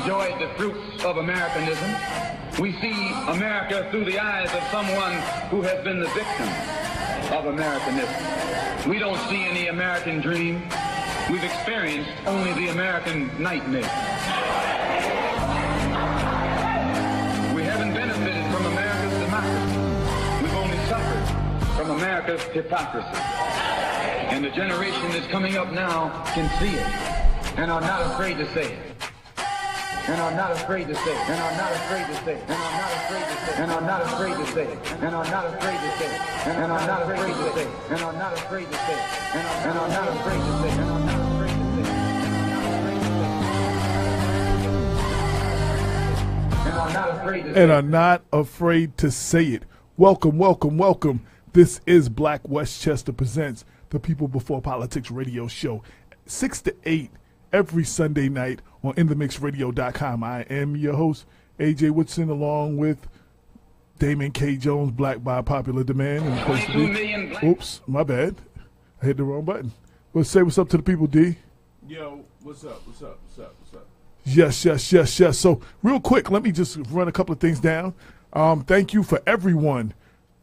enjoyed the fruits of Americanism. We see America through the eyes of someone who has been the victim of Americanism. We don't see any American dream. We've experienced only the American nightmare. We haven't benefited from America's democracy. We've only suffered from America's hypocrisy. And the generation that's coming up now can see it and are not afraid to say it. And are not afraid to say it. And are not afraid to say it. And are not afraid to say it. And are not afraid to say it. And are not afraid to say it. And are not afraid to say it. And are not afraid to say it. And are not afraid to say it. And are not afraid to say it. And are not afraid to say it. And are not afraid to say it. Welcome, welcome, welcome. This is Black Westchester Presents the People Before Politics radio show, 6 to 8 every Sunday night on InTheMixRadio.com. I am your host, A.J. Woodson, along with Damon K. Jones, Black by popular demand. And supposed to be, oops, my bad. I hit the wrong button. Let's say what's up to the people, D. Yo, what's up? Yes. So real quick, let me just run a couple of things down. Thank you for everyone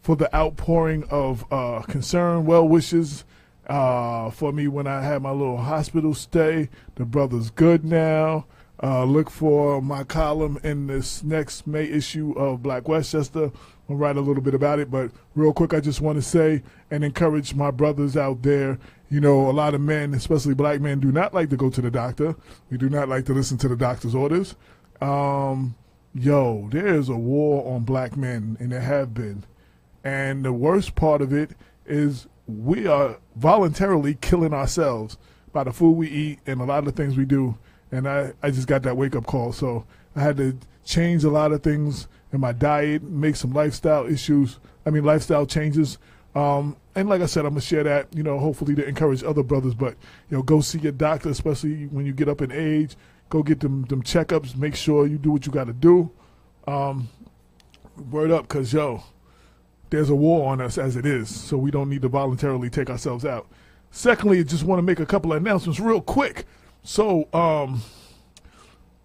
for the outpouring of concern, well wishes for me when I had my little hospital stay. The brother's good now. Look for my column in this next May issue of Black Westchester. I'll write a little bit about it, but real quick, I just want to say and encourage my brothers out there. You know, a lot of men, especially black men, do not like to go to the doctor. We do not like to listen to the doctor's orders. There is a war on black men, and there have been. And the worst part of it is we are voluntarily killing ourselves by the food we eat and a lot of the things we do. And I just got that wake-up call. So I had to change a lot of things in my diet, make some lifestyle changes. And like I said, I'm going to share that, hopefully to encourage other brothers. But, go see your doctor, especially when you get up in age. Go get them checkups. Make sure you do what you got to do. Word up, because, there's a war on us as it is, so we don't need to voluntarily take ourselves out. Secondly, I just want to make a couple of announcements real quick. So,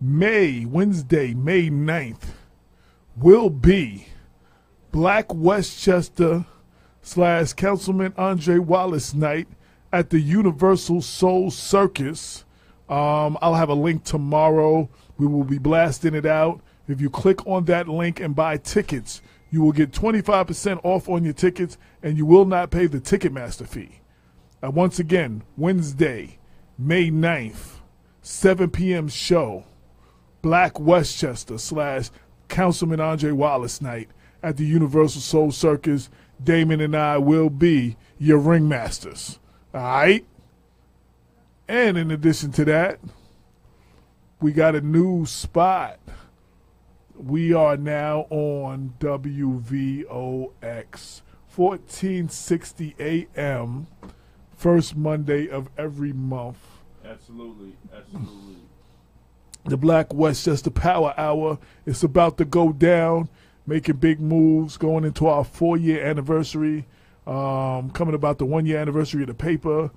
Wednesday, May 9th, will be Black Westchester / Councilman Andre Wallace night at the Universal Soul Circus. I'll have a link tomorrow. We will be blasting it out. If you click on that link and buy tickets, you will get 25% off on your tickets, and you will not pay the Ticketmaster fee. Once again, Wednesday, May 9th, 7 p.m. show, Black Westchester / Councilman Andre Wallace night at the Universal Soul Circus. Damon and I will be your ringmasters. All right? And in addition to that, we got a new spot. We are now on WVOX, 1460 AM, first Monday of every month. Absolutely. The Black Westchester Power Hour is about to go down, making big moves, going into our 4-year anniversary, coming about the 1-year anniversary of the paper.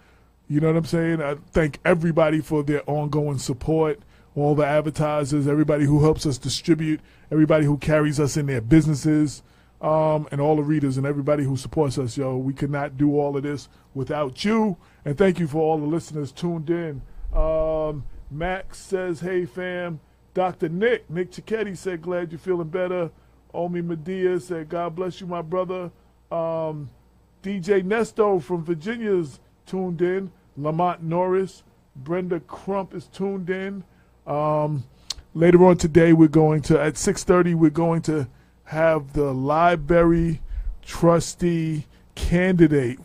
You know what I'm saying? I thank everybody for their ongoing support. All the advertisers, everybody who helps us distribute, everybody who carries us in their businesses, and all the readers and everybody who supports us, We could not do all of this without you. And thank you for all the listeners tuned in. Max says, hey, fam. Dr. Nick Cicchetti said, glad you're feeling better. Omi Medea said, God bless you, my brother. DJ Nesto from Virginia's tuned in. Lamont Norris. Brenda Crump is tuned in. Later on today, at 6:30, we're going to have the library trustee candidate,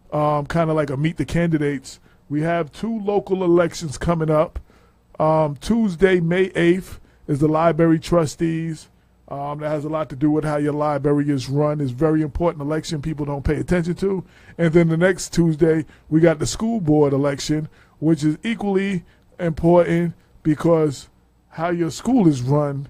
kind of like a meet the candidates. We have 2 local elections coming up. Tuesday, May 8th, is the library trustees. That has a lot to do with how your library is run. It's a very important election people don't pay attention to. And then the next Tuesday, we got the school board election, which is equally important because how your school is run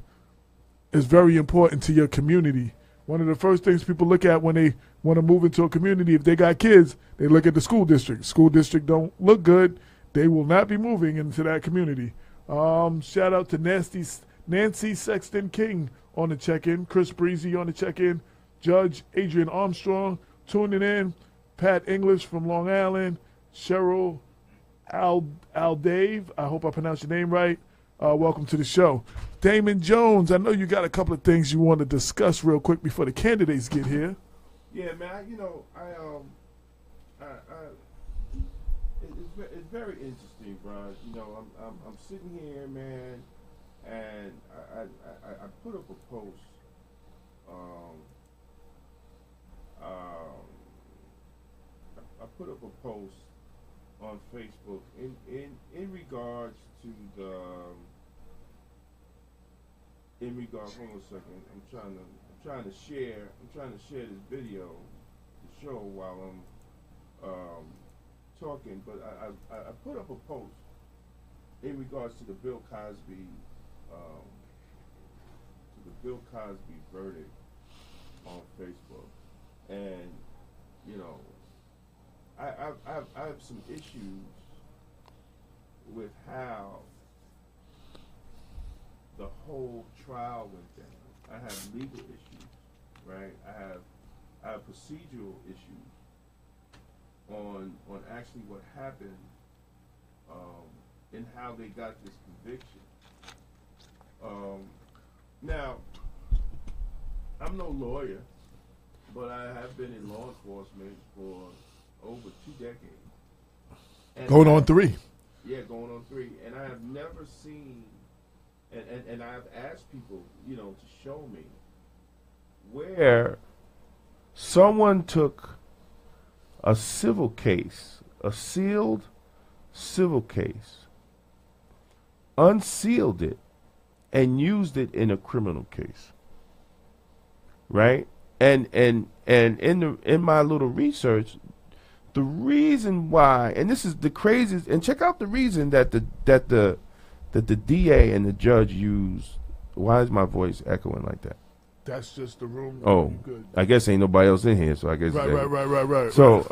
is very important to your community. One of the first things people look at when they want to move into a community, if they got kids, they look at the school district. School district don't look good, they will not be moving into that community. Shout out to Nancy Sexton King on the check-in, Chris Breezy on the check-in, Judge Adrian Armstrong tuning in, Pat English from Long Island, Cheryl Aldave, I hope I pronounced your name right. Welcome to the show. Damon Jones, I know you got a couple of things you want to discuss real quick before the candidates get here. Yeah, man. It's very interesting, bro. I'm sitting here, man, and I put up a post. I put up a post on Facebook in regards to the. Hold on a second. I'm trying to share this video to show while I'm talking. But I put up a post in regards to the Bill Cosby verdict on Facebook, and I have some issues with how the whole trial went down. I have legal issues, right? I have procedural issues on actually what happened and how they got this conviction. Now, I'm no lawyer, but I have been in law enforcement for over 2 decades. And going on 3. Yeah, going on 3. And I have never seen, and I've asked people, to show me where someone took a civil case, a sealed civil case, unsealed it, and used it in a criminal case. Right? And in my little research, the reason why, and this is the craziest, and check out the reason that the DA and the judge used. Why is my voice echoing like that? That's just the room. Oh, good. I guess ain't nobody else in here, so I guess Right. So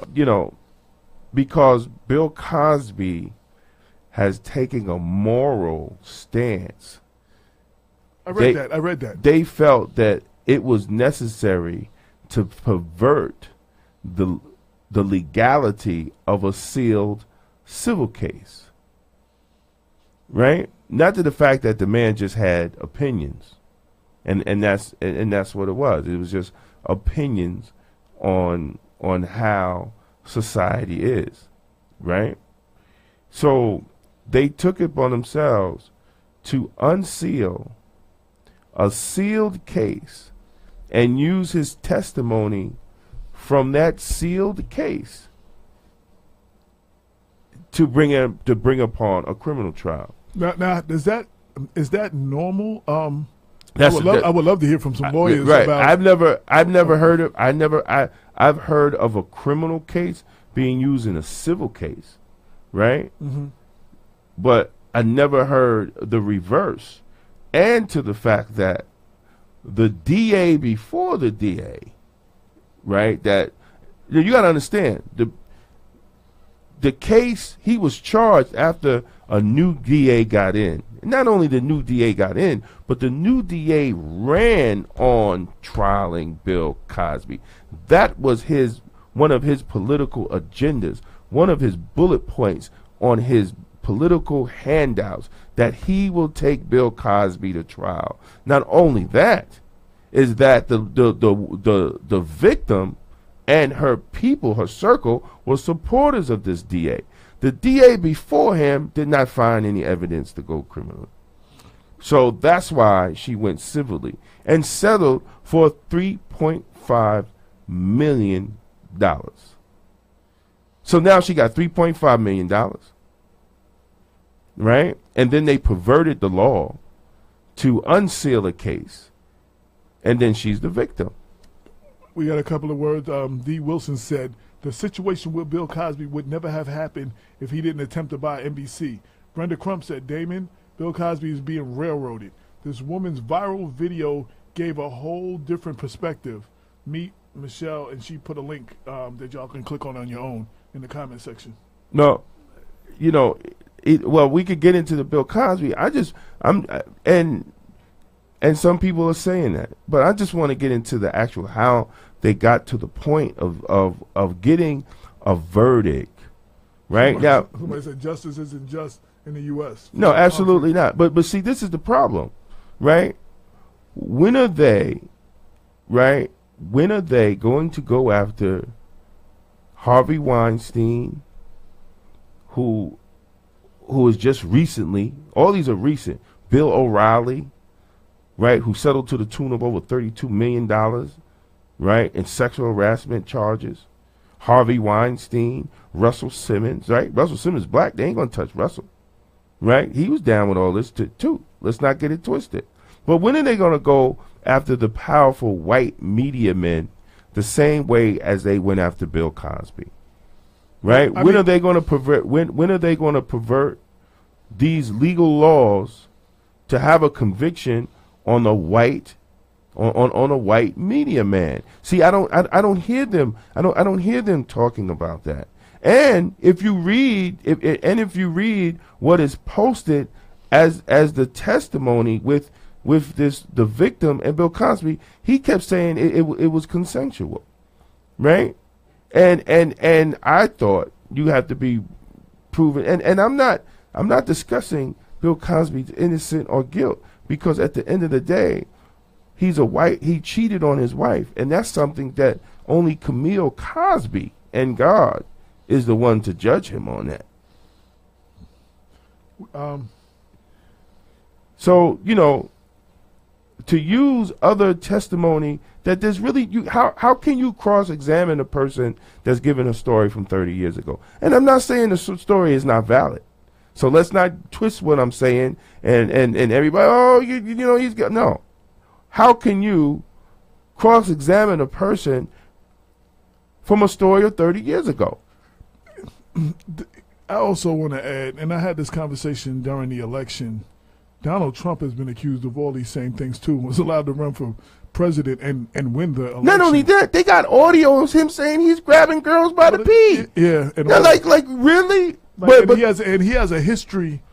because Bill Cosby has taken a moral stance. I read that. They felt that it was necessary to pervert the legality of a sealed civil case. Right? Not to the fact that the man just had opinions. And that's what it was. It was just opinions on how society is. Right? So they took it upon themselves to unseal a sealed case and use his testimony from that sealed case to bring upon a criminal trial. Now, is that normal? I would love to hear from some lawyers right. about. I've heard of a criminal case being used in a civil case, right? Mm-hmm. But I never heard the reverse, and to the fact that the DA before the DA, right? That you got to understand the case, he was charged after a new DA got in. Not only the new DA got in, but the new DA ran on trialing Bill Cosby. That was one of his political agendas, one of his bullet points on his political handouts, that he will take Bill Cosby to trial. Not only that, is that the victim and her people, her circle, were supporters of this DA. The DA before him did not find any evidence to go criminal. So that's why she went civilly and settled for $3.5 million. So now she got $3.5 million. Right? And then they perverted the law to unseal a case. And then she's the victim. We got a couple of words. D. Wilson said, the situation with Bill Cosby would never have happened if he didn't attempt to buy NBC. Brenda Crump said, Damon, Bill Cosby is being railroaded. This woman's viral video gave a whole different perspective. Meet Michelle, and she put a link that y'all can click on your own in the comment section. No, well, we could get into the Bill Cosby. And some people are saying that, but I just want to get into the actual how they got to the point of getting a verdict. Right now, somebody said justice isn't just in the U.S. No, absolutely not. But see, this is the problem, right? When are they, right? When are they going to go after Harvey Weinstein, who is just recently? All these are recent. Bill O'Reilly, right? Who settled to the tune of over $32 million, right, in sexual harassment charges. Harvey Weinstein, Russell Simmons, right? Russell Simmons black. They ain't gonna touch Russell, right? He was down with all this too. Let's not get it twisted. But when are they gonna go after the powerful white media men the same way as they went after Bill Cosby, right? When are they gonna pervert? When are they gonna pervert these legal laws to have a conviction on a white? On a white media man. See, I don't hear them. I don't hear them talking about that. And if you read what is posted as the testimony with the victim and Bill Cosby, he kept saying it was consensual, right? And I thought you have to be proven. And I'm not discussing Bill Cosby's innocent or guilt, because at the end of the day, he cheated on his wife, and that's something that only Camille Cosby and God is the one to judge him on that. So, to use other testimony that there's really, how can you cross-examine a person that's given a story from 30 years ago? And I'm not saying the story is not valid. So let's not twist what I'm saying and everybody, he's got, no. How can you cross-examine a person from a story of 30 years ago? I also want to add, and I had this conversation during the election, Donald Trump has been accused of all these same things too, was allowed to run for president and win the election. Not only that, they got audio of him saying he's grabbing girls by the pee. Yeah. And like really? But he has a history.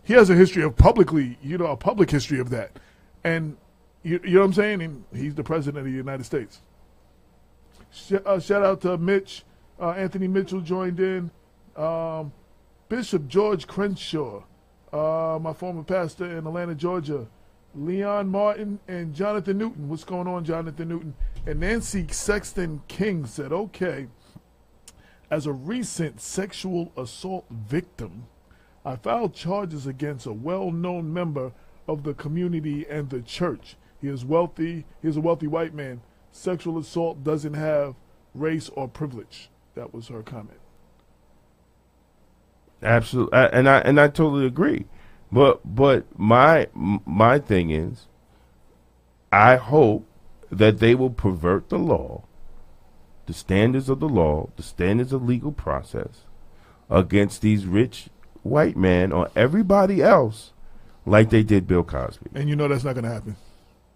He has a history of publicly, a public history of that. And you know what I'm saying? And he's the president of the United States. Shout out to Mitch. Anthony Mitchell joined in. Bishop George Crenshaw, my former pastor in Atlanta, Georgia. Leon Martin and Jonathan Newton. What's going on, Jonathan Newton? And Nancy Sexton King said, okay, as a recent sexual assault victim, I filed charges against a well-known member of the community and the church. He is wealthy. He is a wealthy white man. Sexual assault doesn't have race or privilege. That was her comment. Absolutely, and I totally agree. But my thing is, I hope that they will pervert the law, the standards of the law, the standards of legal process against these rich white men or everybody else, like they did Bill Cosby. And that's not going to happen.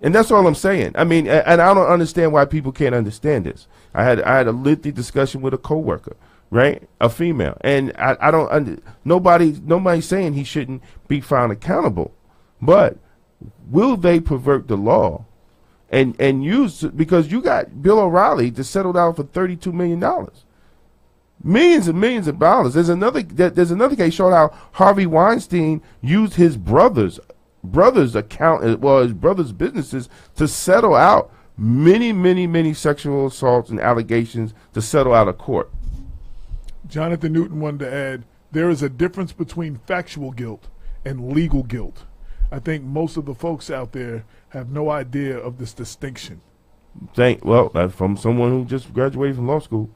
And that's all I'm saying. I mean, and I don't understand why people can't understand this. I had a lengthy discussion with a coworker, right? A female, and I don't. Nobody's saying he shouldn't be found accountable, but will they pervert the law and use, because you got Bill O'Reilly just settled out for $32 million, millions and millions of dollars. There's another case showing how Harvey Weinstein used his brother's account, well, his brother's businesses to settle out many sexual assaults and allegations to settle out of court. Jonathan Newton wanted to add, there is a difference between factual guilt and legal guilt. I think most of the folks out there have no idea of this distinction. From someone who just graduated from law school.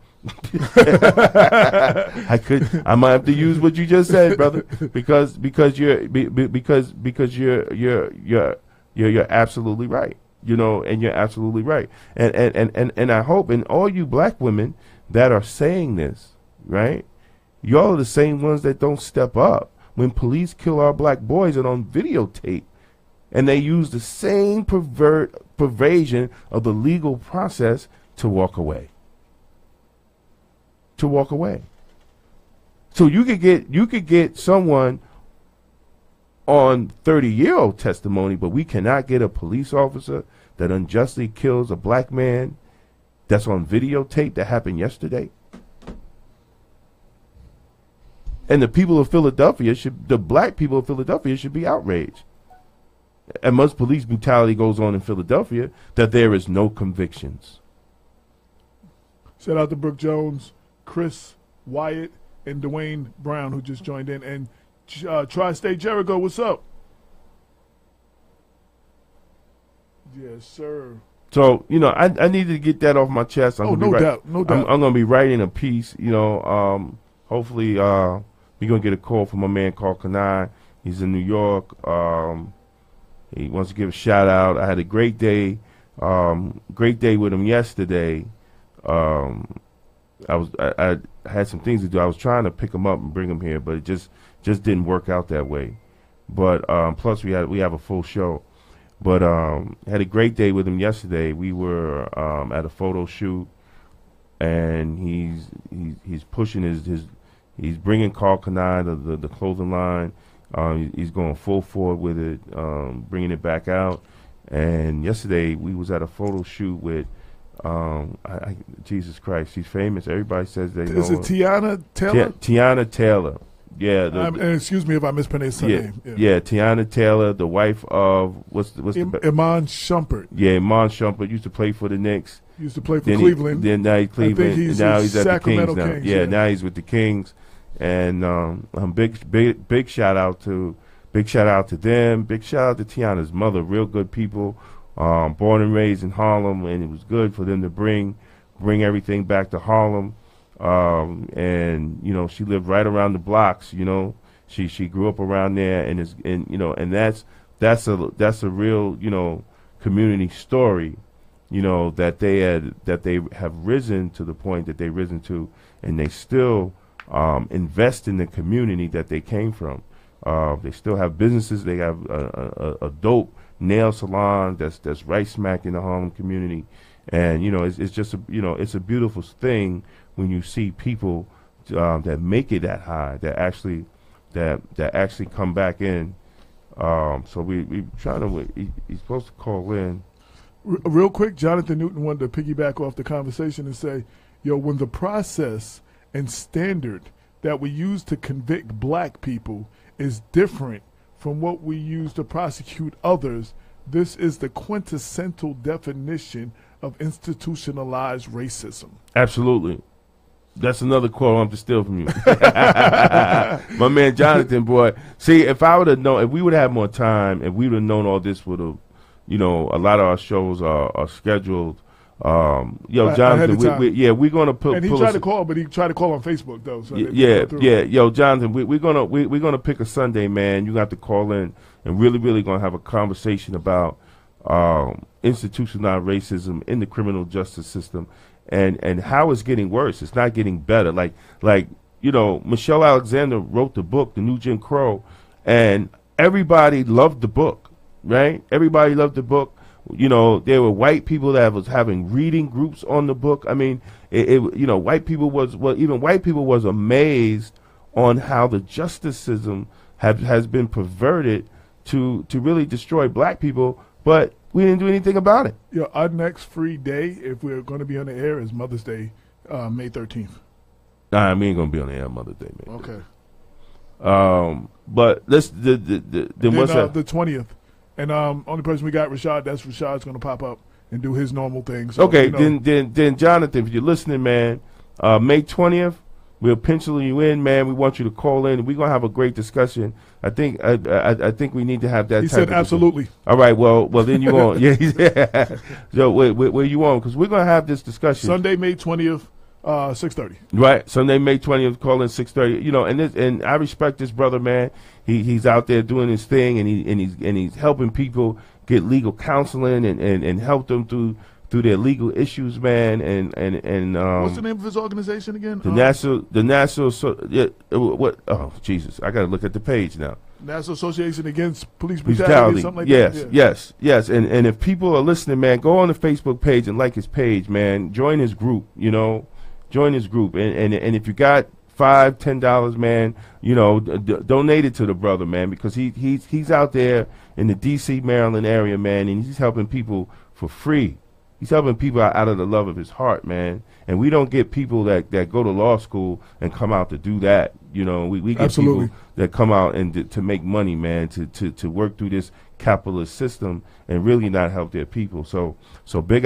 I might have to use what you just said, brother, because you're absolutely right, and you're absolutely right, and I hope, and all you black women that are saying this, right, y'all are the same ones that don't step up when police kill our black boys and on videotape, and they use the same perversion of the legal process to walk away. So you could get someone on 30-year-old testimony, but we cannot get a police officer that unjustly kills a black man that's on videotape that happened yesterday. And the people of Philadelphia the black people of Philadelphia should be outraged. And much police brutality goes on in Philadelphia that there is no convictions. Shout out to Brooke Jones, Chris Wyatt, and Dwayne Brown, who just joined in. And Tri-State Jericho, what's up? Yes, sir. So, I need to get that off my chest. No doubt. I'm going to be writing a piece, hopefully we're going to get a call from a man called Kanai. He's in New York. He wants to give a shout out. I had a great day with him yesterday. I had some things to do. I was trying to pick him up and bring him here, but it just didn't work out that way. But plus we have a full show. But had a great day with him yesterday. We were at a photo shoot, and he's pushing he's bringing Carl Kanai, the clothing line. He's going full forward with it, bringing it back out. And yesterday we was at a photo shoot with Jesus Christ, she's famous. Everybody says they know. Is it Tiana Taylor? Tiana Taylor. Yeah. And excuse me if I mispronounced her name. Yeah, Tiana Taylor, the wife of Iman Shumpert. Yeah, Iman Shumpert used to play for the Knicks. Used to play for Cleveland. Then now he's Cleveland. And now he's at Sacramento the Kings now. Kings, Yeah, now he's with the Kings. And big shout out to them. Big shout out to Tiana's mother. Real good people. Born and raised in Harlem, and it was good for them to bring everything back to Harlem. And she lived right around the blocks. She grew up around there, and that's a real community story. That they have risen to the point that they've risen to, and they still invest in the community that they came from. They still have businesses. They have a dope nail salon that's right smack in the Harlem community, and it's just it's a beautiful thing when you see people that make it that high, that actually come back in. So we trying to. He's supposed to call in. Real quick, Jonathan Newton wanted to piggyback off the conversation and say, when the process and standard that we use to convict black people is different from what we use to prosecute others, this is the quintessential definition of institutionalized racism. Absolutely. That's another quote I'm to steal from you. My man Jonathan, boy. See, if we would have more time, if we would have known all this would have, a lot of our shows are scheduled. Jonathan, we're gonna put. And he tried to call, but he tried to call on Facebook though. So Jonathan, we're gonna pick a Sunday, man. You got to call in and really gonna have a conversation about institutionalized racism in the criminal justice system, and how it's getting worse. It's not getting better. Like Michelle Alexander wrote the book, The New Jim Crow, and everybody loved the book, right? Everybody loved the book. There were white people that was having reading groups on the book. I mean, white people was amazed on how the justice system has been perverted to really destroy black people, but we didn't do anything about it. Our next free day, if we're going to be on the air, is Mother's Day, May 13th. Nah, we ain't gonna be on the air Mother's Day, man. Okay. But let's then what's that? The 20th. And only person we got, Rashad. That's Rashad's going to pop up and do his normal thing. So, okay, then Jonathan, if you're listening, man, May 20th, we'll pencil you in, man. We want you to call in. We're going to have a great discussion. I think we need to have that. He said absolutely. All right, well then you on. Yeah. So where you on? Because we're going to have this discussion. Sunday, May 20th. 6:30. Right, Sunday, May 20th. Call in 6:30. And I respect this brother, man. He's out there doing his thing, and he's helping people get legal counseling and help them through their legal issues, man. And what's the name of his organization again? The National. What? Oh, Jesus! I got to look at the page now. National Association Against Police Brutality. Something like that. Yes. And if people are listening, man, go on the Facebook page and like his page, man. Join his group. Join his group, and if you got $5, $10, man, donate it to the brother, man, because he's out there in the D.C., Maryland area, man, and he's helping people for free. He's helping people out of the love of his heart, man. And we don't get people that go to law school and come out to do that. We get Absolutely. people that come out and to make money, man, to work through this capitalist system and really not help their people. So big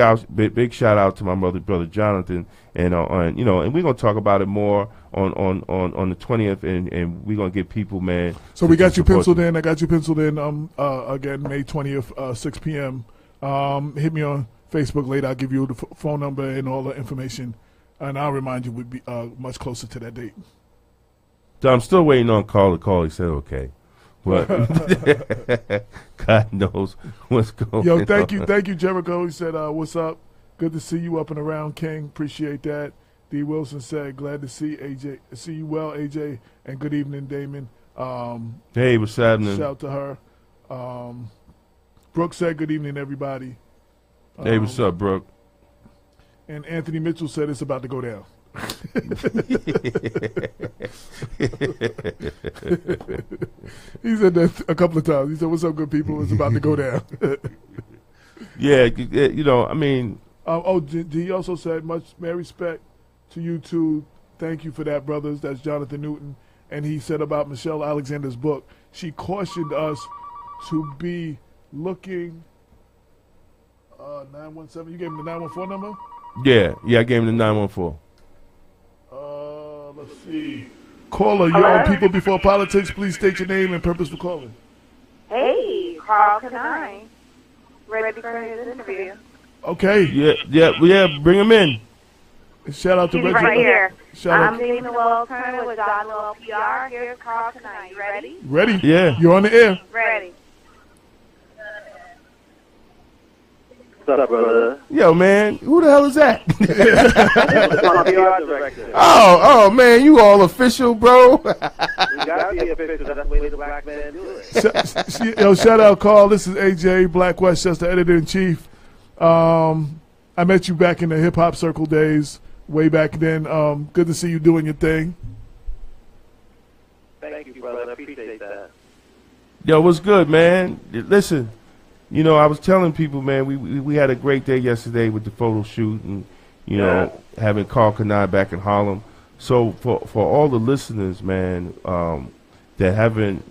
shout out to my brother Jonathan, and and we're gonna talk about it more on the 20th, and we're gonna get people, man. So we got you penciled in. I got you penciled in. Again, May 20th, 6 p.m. Hit me on Facebook later. I'll give you the phone number and all the information, and I'll remind you we'll be much closer to that date. So I'm still waiting on Carl to call. He said okay, but God knows what's going on. Thank you, Jericho. He said, "What's up? Good to see you up and around, King. Appreciate that." D. Wilson said, "Glad to see AJ. See you well, AJ, and good evening, Damon." Hey, what's happening? Shout to her. Brooke said, "Good evening, everybody." Hey, what's up, Brooke? And Anthony Mitchell said it's about to go down. He said that a couple of times. He said, "What's up, good people? It's about to go down." Yeah, I mean. He also said, "Much respect to you two. Thank you for that, brothers." That's Jonathan Newton. And he said about Michelle Alexander's book, she cautioned us to be looking. 917. You gave him the 914 number? Yeah, I gave him the 914. Let's see. Caller, you're on People Before Politics. Please state your name and purpose for calling. Hey, Carl Kanai. Ready for his interview. Okay. Yeah. Bring him in. Shout out to He's Reggie. right here. I'm Damon the World Turner with John Noel PR. Here's Carl Kanai. You ready? Ready? Yeah. You're on the air. Ready. What's up, brother? Yo, man, who the hell is that? I'm PR director. Oh, man, you all official, bro. We gotta be official. That's the way the black man do it. Shout out, Carl. This is AJ, Black Westchester editor-in-chief. I met you back in the hip-hop circle days, way back then. Good to see you doing your thing. Thank you, brother. I appreciate that. Yo, what's good, man? Listen, I was telling people, man, we had a great day yesterday with the photo shoot and, having Carl Kanai back in Harlem. So for all the listeners, man, that haven't,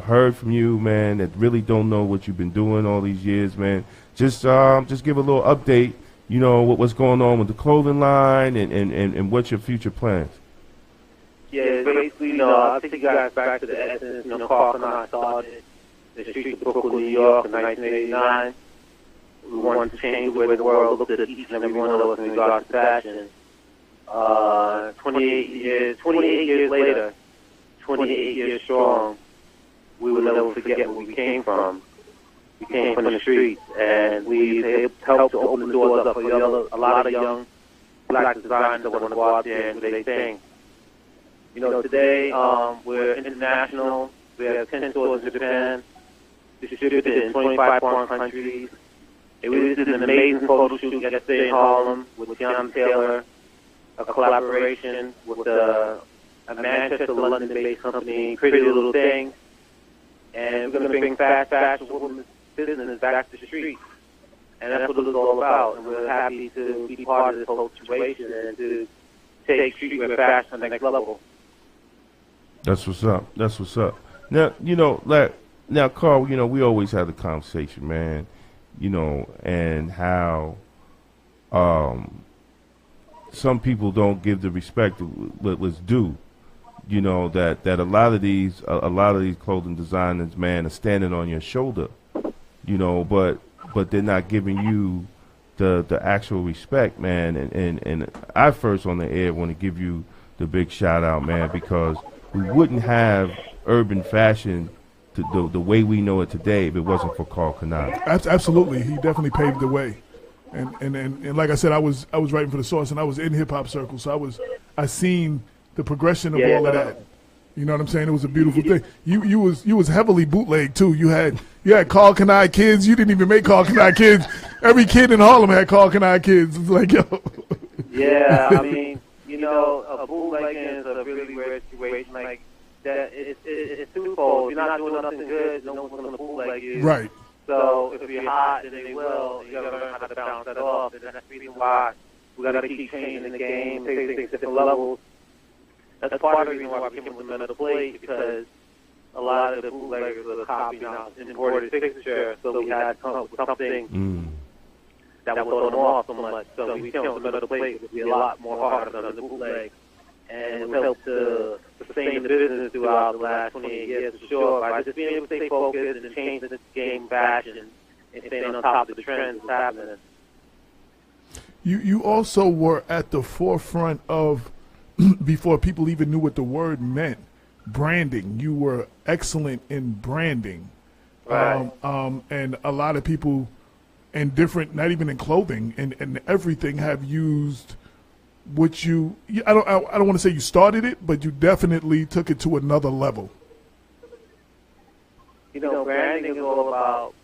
heard from you, man, that really don't know what you've been doing all these years, man, just give a little update, what's going on with the clothing line and what's your future plans. Yeah, basically, I think you guys back to the essence. Carl Kanai started the streets of Brooklyn, New York in 1989. We wanted to change the way the world looked at each and every one of us in regards to fashion. 28 years later, 28 years strong, we will never forget where we came from. We came from the streets, and we helped to open the doors up for a lot of young black designers that want to go out there and do their thing. Today we're international. We have 10 stores in Japan, distributed in 25 foreign countries. We did an amazing photo shoot yesterday in Harlem with Tiana Taylor, a collaboration with a Manchester, London-based company, Pretty Little Thing. And we're going to bring fast fashion women's business back to the streets. And that's what it's all about. And we're happy to be part of this whole situation and to take streetwear fashion to the next level. That's what's up. Now, Carl, we always have the conversation, man, and how some people don't give the respect that was due. That a lot of these clothing designers, man, are standing on your shoulder, but they're not giving you the actual respect, man. And I first on the air want to give you the big shout out, man, because we wouldn't have urban fashion the way we know it today if it wasn't for Carl Kanai. Absolutely, he definitely paved the way. And like I said, I was writing for the Source, and I was in hip hop circles, so I seen the progression of all of that. You know what I'm saying? It was a beautiful thing. You was heavily bootleg too. You had Carl Kanai kids. You didn't even make Carl Kanai kids. Every kid in Harlem had Carl Kanai kids. It's like, yo. Yeah, I mean, a bootlegging is a really weird situation. Like that, it's twofold. If you're not doing nothing good, no one's going to bootleg you. Right. So if you're hot, then they will. You got to learn how to balance that off, and that's the reason why we got to keep changing the game, take things to different levels. That's part of the reason why we came with the metal plate, because a lot of the bootleggers were copying out imported fixture, so we had to come up with something that would throw them off so much. So we came with the metal plate. It would be a lot more harder than the bootleg, and it helped to sustain the business throughout the last 28 years for sure, by just being able to stay focused and change the game fashion and staying on top of the trends that's happening. You also were at the forefront of, before people even knew what the word meant, branding. You were excellent in branding. Right. And a lot of people in different, not even in clothing and everything, have used what you, I don't want to say you started it, but you definitely took it to another level. Branding is all about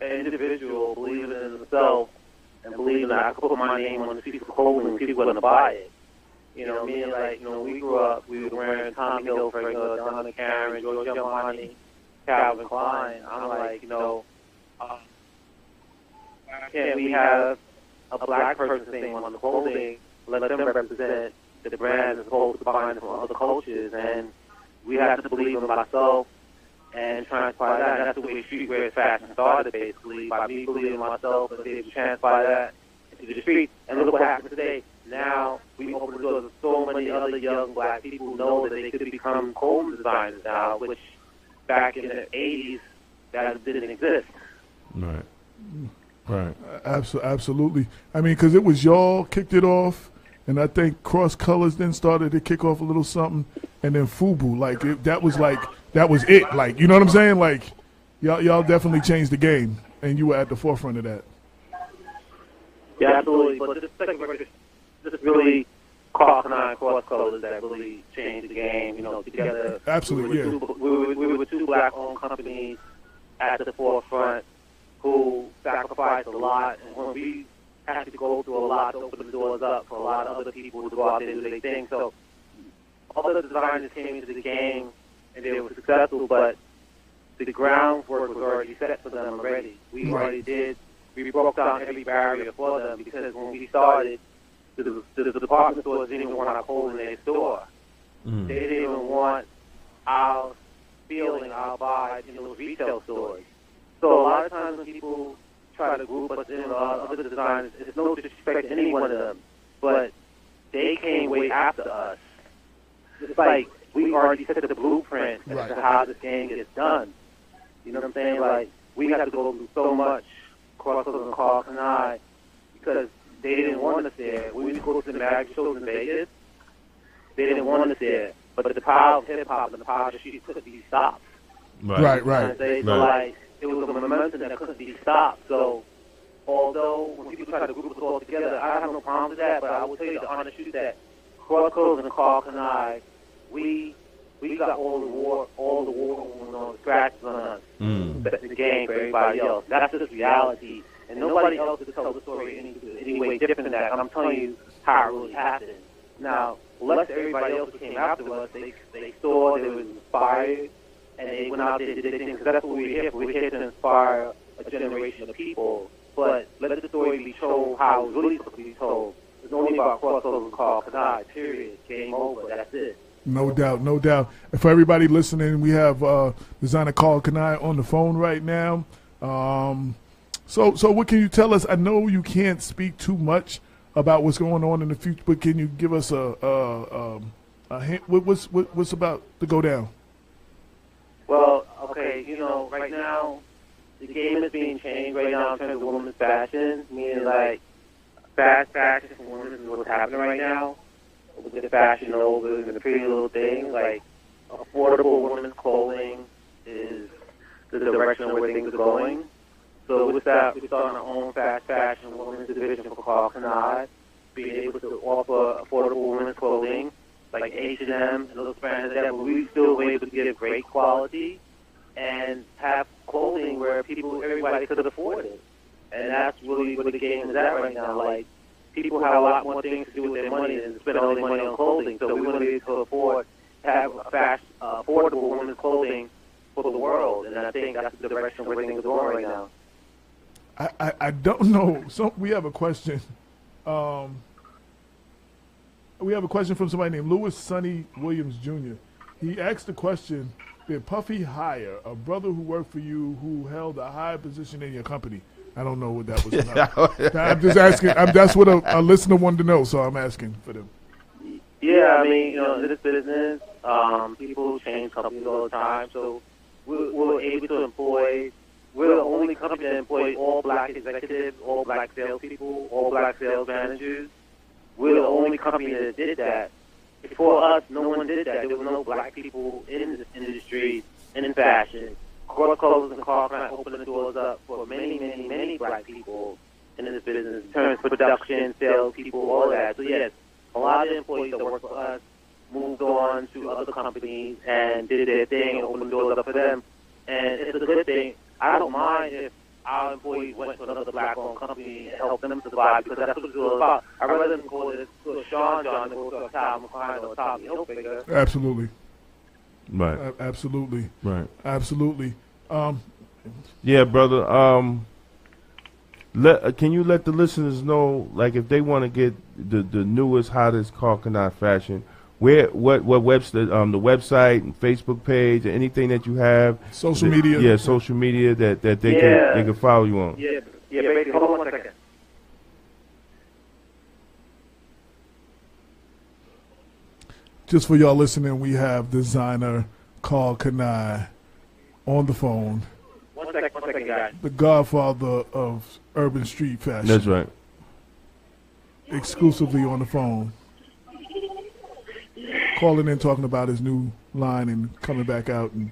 an individual believing in themselves and believing that I can put my name on the piece of clothing and people are going to buy it. We grew up, we were wearing Tommy Hilfiger, Donna Karan, Giorgio Armani, Calvin Klein. I'm like, can we have a black person saying on the clothing, let them represent the brand as opposed to buying from other cultures? And we have to believe in myself and transpire that. And that's the way streetwear fashion started, basically, by me believing in myself and being able to transpire that into the streets. And look what happens today. Now we open the doors to so many other young black people who know that they could become clothing designers now, which back in the 80s, that didn't exist. Right. Right. Absolutely. I mean, because it was y'all kicked it off, and I think Cross Colors then started to kick off a little something, and then FUBU, that was it. Like, you know what I'm saying? Like, y'all definitely changed the game, and you were at the forefront of that. Yeah, absolutely. But this second record, this is really Cross Colors that really changed the game. Together. Absolutely. We were two black-owned companies at the forefront who sacrificed a lot, and when we had to go through a lot to open the doors up for a lot of other people to go out there and do their thing. So all the designers came into the game, and they were successful, but the groundwork was already set for them already. We broke down every barrier for them, because when we started, the department stores didn't even want our clothes in their store. They didn't even want our feeling, our vibe in those retail stores. So a lot of times when people try to group us in other designers, it's no disrespect to any one of them, but they came way after us. It's like we already set the blueprint as to how this game gets done. You know what I'm saying? Like, we had to go through so much, Cross and Carl and I, because they didn't want us there. When we go to the mag shows in Vegas, they didn't want us there. But the power of hip-hop and the power of the street couldn't be stopped. Right. So, like, it was a momentum that couldn't be stopped. So, although when people try to group us all together, I have no problem with that, but I will tell you the honest truth that Cross and Carl and I, we got all the war scratches on us. The game for everybody else. That's just reality. And nobody else could tell the story any way different than that. And I'm telling you how it really happened. Now, less everybody else who came after us, they saw, they were inspired, and they went out there and did their thing, because that's what we're here for. We're here to inspire a generation of people. But let the story be told how it's really supposed to be told. It's only about Crossover and Carl Kanai, period. Game over. That's it. No doubt. And for everybody listening, we have designer Carl Kanai on the phone right now. So what can you tell us? I know you can't speak too much about what's going on in the future, but can you give us a hint? What's about to go down? Well, okay, right now the game is being changed right now in terms of women's fashion, meaning like fast fashion for women is what's happening right now. With the fashion over and the pretty little things, like affordable women's clothing is the direction where things are going. So with that, we're starting our own fast fashion women's division for Carl Kanai, being able to offer affordable women's clothing like H&M and those brands that we still were able to give great quality and have clothing where everybody could afford it. And that's really where the game is at right now. Like, people have a lot more things to do with their money than spend all their money on clothing. So we want to be able to afford to have affordable women's clothing for the world, and I think that's the direction where things are going right now. I don't know. So we have a question. We have a question from somebody named Louis Sonny Williams Jr. He asked the question: did Puffy hire a brother who worked for you who held a high position in your company? I don't know what that was about. I'm just asking. That's what a listener wanted to know, so I'm asking for them. Yeah, I mean, in this business, people change companies all the time, so we're able to employ. We're the only company that employs all black executives, all black salespeople, all black sales managers. We're the only company that did that. Before us, no one did that. There were no black people in this industry and in fashion. Core Clothes and Carl opened the doors up for many, many, many black people in this business, in terms of production, sales people, all that. So yes, a lot of the employees that work for us moved on to other companies and did their thing and opened the doors up for them. And it's a good thing. I don't mind if our employees went to another black-owned company and helped them survive, because that's what it's all about. I'd rather them go to Sean John than go to a Tom McCline or a Tom Hilfiger. Absolutely. Right. Absolutely. Right. Absolutely. Yeah, brother. Can you let the listeners know, like, if they want to get the newest, hottest Carcanine fashion, what website, the website and Facebook page, or anything that you have, social media. Yeah, social media that they can follow you on. Yeah, baby. Hold on 1 second. Just for y'all listening, we have designer Carl Kanai on the phone. One second, guys. The godfather of urban street fashion. That's right. Exclusively on the phone. Calling in, talking about his new line and coming back out and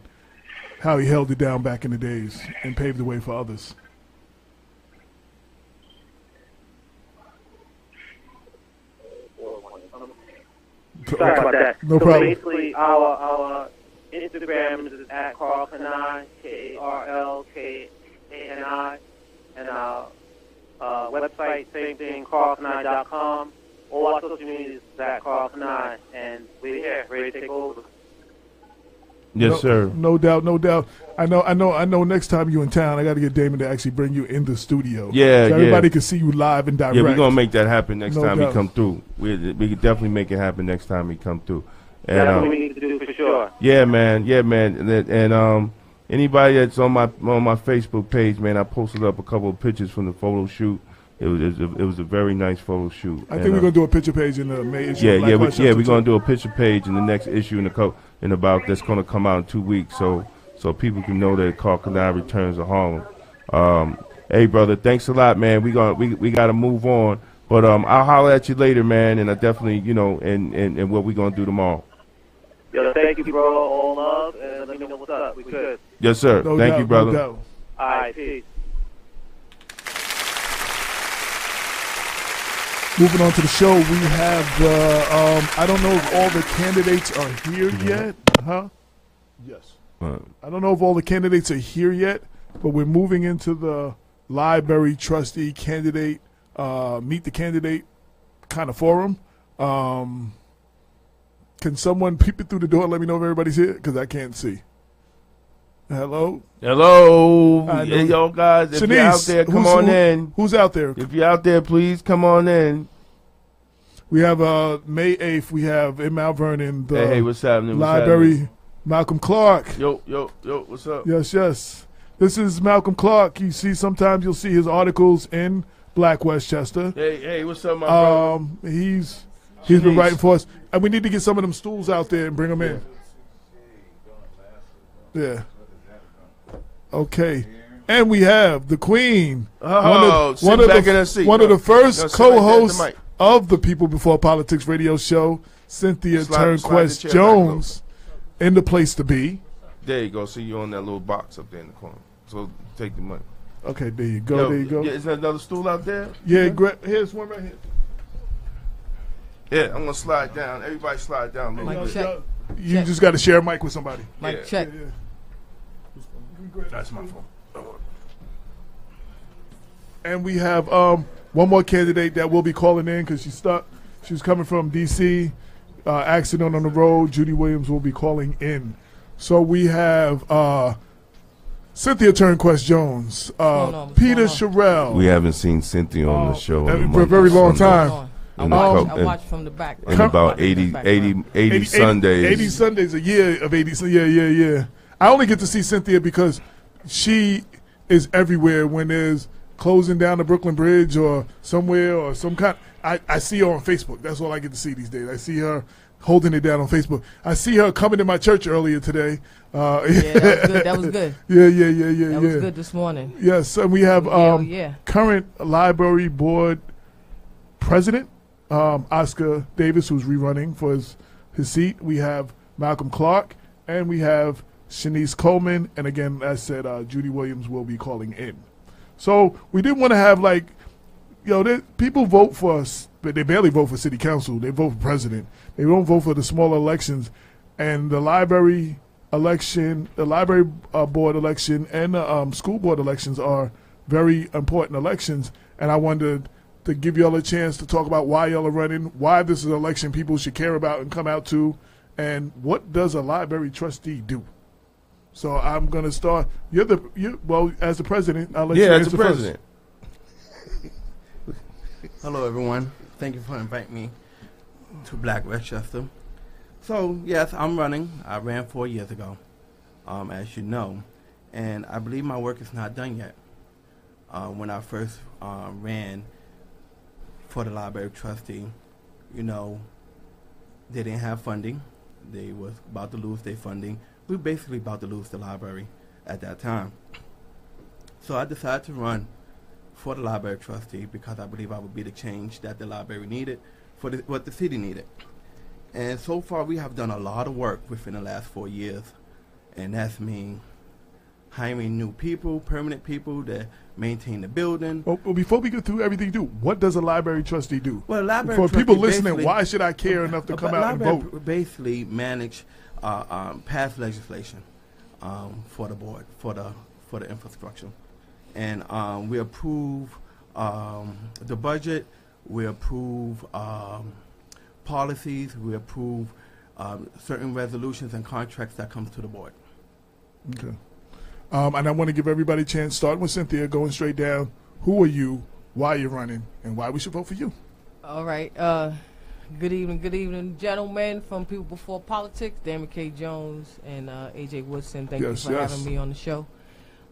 how he held it down back in the days and paved the way for others. Sorry about that. No so problem. Basically, our Instagram is at Carl Kanai, KarlKani, and our website, same thing, carlkanai.com. All our social media is at Carl Kanai, and we're here, ready to take over. Yes, sir. No doubt, no doubt. I know. Next time you're in town, I got to get Damon to actually bring you in the studio. Yeah, so everybody can see you live and direct. Yeah, we're gonna make that happen next time doubt. he come through. We can definitely make it happen next time he come through. And, that's what we need to do for sure. Yeah, man. And anybody that's on my Facebook page, man, I posted up a couple of pictures from the photo shoot. It was a very nice photo shoot. I think we're gonna do a picture page in the May issue. We're gonna do a picture page in the next issue that's gonna come out in 2 weeks, so people can know that Carl Kanai returns to Harlem. Hey, brother, thanks a lot, man. We gotta move on, but I'll holler at you later, man, and I definitely and what we gonna do tomorrow. Yo, thank you, bro. All love, and let me know what's up. We good. Yes, sir. Thank you, brother. No doubt. All right, peace. Moving on to the show, we have I don't know if all the candidates are here yet, huh? Yes. I don't know if all the candidates are here yet, but we're moving into the library trustee candidate, meet the candidate kind of forum. Can someone peep it through the door and let me know if everybody's here? Because I can't see. Hello? Hello. Hey, y'all guys, if Shanice, you're out there, come on in. Who's out there? If you're out there, please come on in. We have May 8th, we have in Mount Vernon, the hey, what's happening? library, Malcolm Clark. Yo, what's up? Yes. This is Malcolm Clark. You see, sometimes you'll see his articles in Black Westchester. Hey, what's up, my brother? He's been writing for us. And we need to get some of them stools out there and bring them in. Yeah. Okay. And we have the Queen. One of the first co-hosts of the People Before Politics radio show, Cynthia Turnquest Jones, in the place to be. There you go. See you on that little box up there in the corner. So take the money. Okay, there you go. There you go. Yeah, is there another stool out there? Yeah, here's one right here. Yeah, I'm going to slide down. Everybody slide down a little bit. You just got to share a mic with somebody. Mic check. Yeah. That's my phone. And we have one more candidate that will be calling in because she's stuck. She was coming from D.C. Accident on the road. Judy Williams will be calling in. So we have Cynthia Turnquest Jones, Peter Sherrill. We haven't seen Cynthia on the show for a very long time. I watch from the back. In about 80 Sundays. 80 Sundays a year of 80. Yeah. I only get to see Cynthia because she is everywhere when there's closing down the Brooklyn Bridge or somewhere or some kind. I see her on Facebook. That's all I get to see these days. I see her holding it down on Facebook. I see her coming to my church earlier today. That was good. Yeah. That was good this morning. Yes, and we have current library board president, Oscar Davis, who's rerunning for his seat. We have Malcolm Clark, and we have Shanice Coleman. And again, as I said, Judy Williams will be calling in. So we didn't want to have people vote for us, but they barely vote for city council. They vote for president. They don't vote for the smaller elections. And the library election, the library board election, and the school board elections are very important elections. And I wanted to give y'all a chance to talk about why y'all are running, why this is an election people should care about and come out to, and what does a library trustee do? So I'm going to start. As the president, I'll let you answer as the president. Hello, everyone. Thank you for inviting me to Black Westchester. So, yes, I'm running. I ran 4 years ago, as you know, and I believe my work is not done yet. When I first ran for the library trustee, they didn't have funding. They was about to lose their funding. We were basically about to lose the library at that time. So I decided to run for the library trustee because I believe I would be the change that the library needed for what the city needed. And so far we have done a lot of work within the last 4 years, and that's mean hiring new people, permanent people that maintain the building. Well, before we go through everything you do, what does a library trustee do? Well, library for people listening, why should I care enough to come out and vote? Basically manage pass legislation for the board, for the infrastructure. And we approve the budget, we approve policies, we approve certain resolutions and contracts that comes to the board. Okay. And I want to give everybody a chance, starting with Cynthia, going straight down. Who are you, why you're running, and why we should vote for you? All right. Good evening, gentlemen from People Before Politics, Dan McKay Jones and A.J. Woodson. Thank you for having me on the show.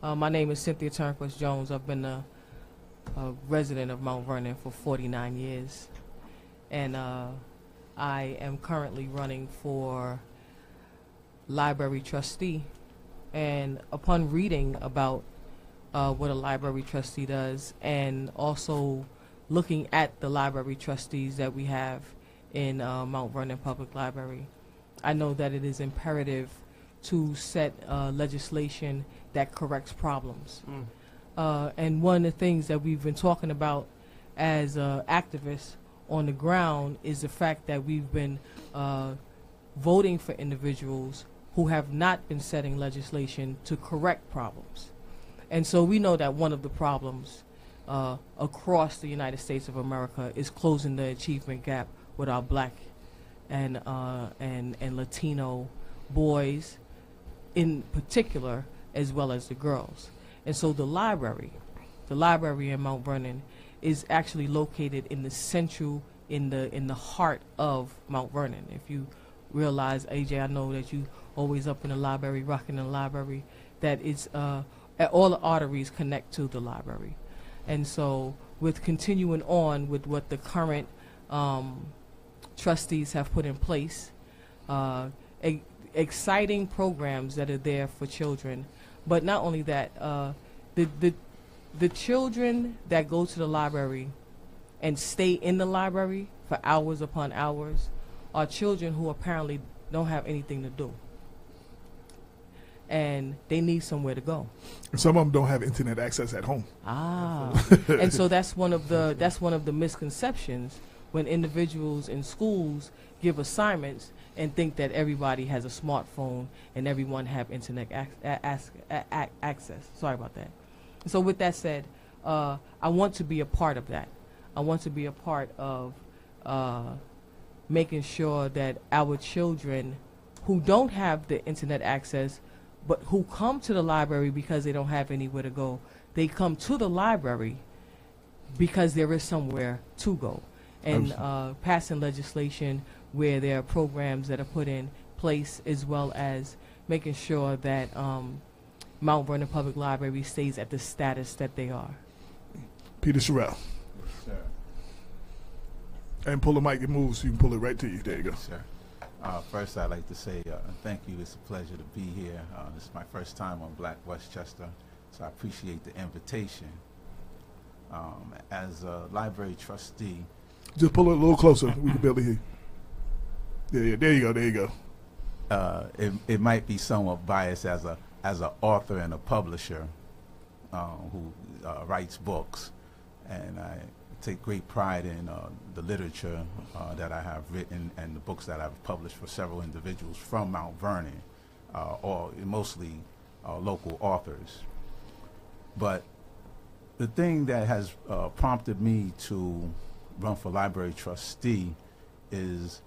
My name is Cynthia Turnquest Jones. I've been a resident of Mount Vernon for 49 years. And I am currently running for library trustee. And upon reading about what a library trustee does, and also looking at the library trustees that we have in Mount Vernon Public Library, I know that it is imperative to set legislation that corrects problems. And one of the things that we've been talking about as activists on the ground is the fact that we've been voting for individuals who have not been setting legislation to correct problems. And so we know that one of the problems across the United States of America is closing the achievement gap with our Black and Latino boys in particular, as well as the girls. And so the library in Mount Vernon is actually located in the central, in the heart of Mount Vernon. If you realize, AJ, I know that you always up in the library, rocking in the library, that it's all the arteries connect to the library. And so with continuing on with what the current trustees have put in place, exciting programs that are there for children. But not only that, the children that go to the library and stay in the library for hours upon hours are children who apparently don't have anything to do. And they need somewhere to go. And some of them don't have internet access at home. And so that's one of the misconceptions when individuals in schools give assignments and think that everybody has a smartphone and everyone have internet access. Sorry about that. So with that said, I want to be a part of that. I want to be a part of making sure that our children who don't have the internet access, but who come to the library because they don't have anywhere to go, they come to the library because there is somewhere to go. And passing legislation where there are programs that are put in place, as well as making sure that Mount Vernon Public Library stays at the status that they are. Peter Sherrill. Sir. And pull the mic, it moves, so you can pull it right to you. There you go. Sir. First, I'd like to say thank you. It's a pleasure to be here. This is my first time on Black Westchester, so I appreciate the invitation. As a library trustee, just pull it a little closer. We can barely hear you. Yeah, there you go. There you go. It might be somewhat biased as an author and a publisher who writes books, and I take great pride in the literature that I have written and the books that I've published for several individuals from Mount Vernon, or mostly local authors. But the thing that has prompted me to run for library trustee is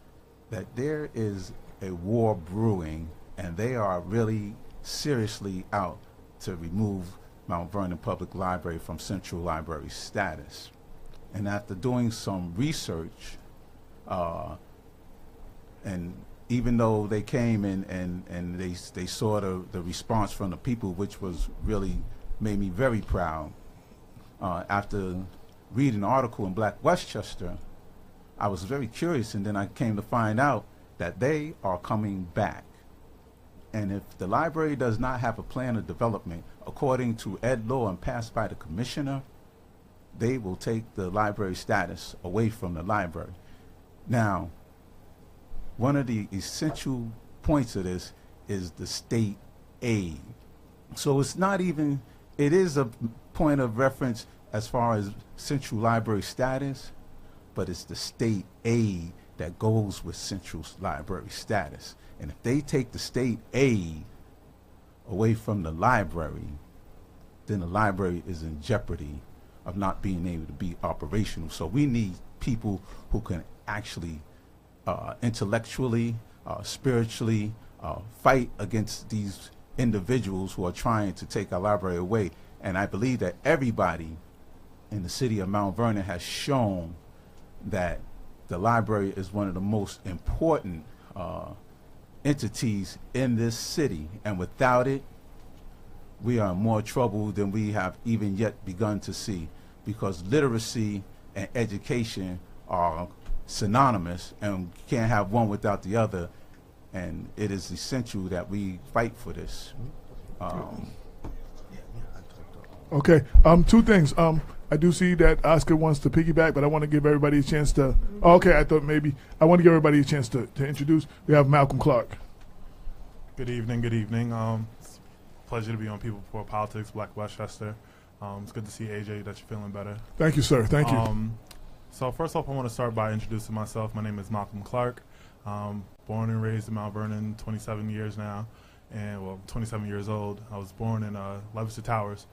that there is a war brewing, and they are really seriously out to remove Mount Vernon Public Library from Central Library status. And after doing some research, and even though they came in and they saw the response from the people, which was really made me very proud, after reading an article in Black Westchester, I was very curious, and then I came to find out that they are coming back. And if the library does not have a plan of development according to ed law and passed by the commissioner, they will take the library status away from the library. Now, one of the essential points of this is the state aid. So it's not even, it is a point of reference as far as Central Library status, but it's the state aid that goes with Central Library status. And if they take the state aid away from the library, then the library is in jeopardy of not being able to be operational. So we need people who can actually intellectually, spiritually fight against these individuals who are trying to take our library away. And I believe that everybody in the city of Mount Vernon has shown that the library is one of the most important entities in this city, and without it, we are in more trouble than we have even yet begun to see, because literacy and education are synonymous, and you can't have one without the other, and it is essential that we fight for this. Okay, two things. I do see that Oscar wants to piggyback, but I want to give everybody a chance to. Oh, okay, I thought maybe I want to give everybody a chance to introduce. We have Malcolm Clark. Good evening. Good evening. It's a pleasure to be on People Before Politics, Black Westchester. It's good to see AJ that you're feeling better. Thank you, sir. Thank you. So first off, I want to start by introducing myself. My name is Malcolm Clark. Born and raised in Mount Vernon, 27 years now, and 27 years old. I was born in Leicester Towers.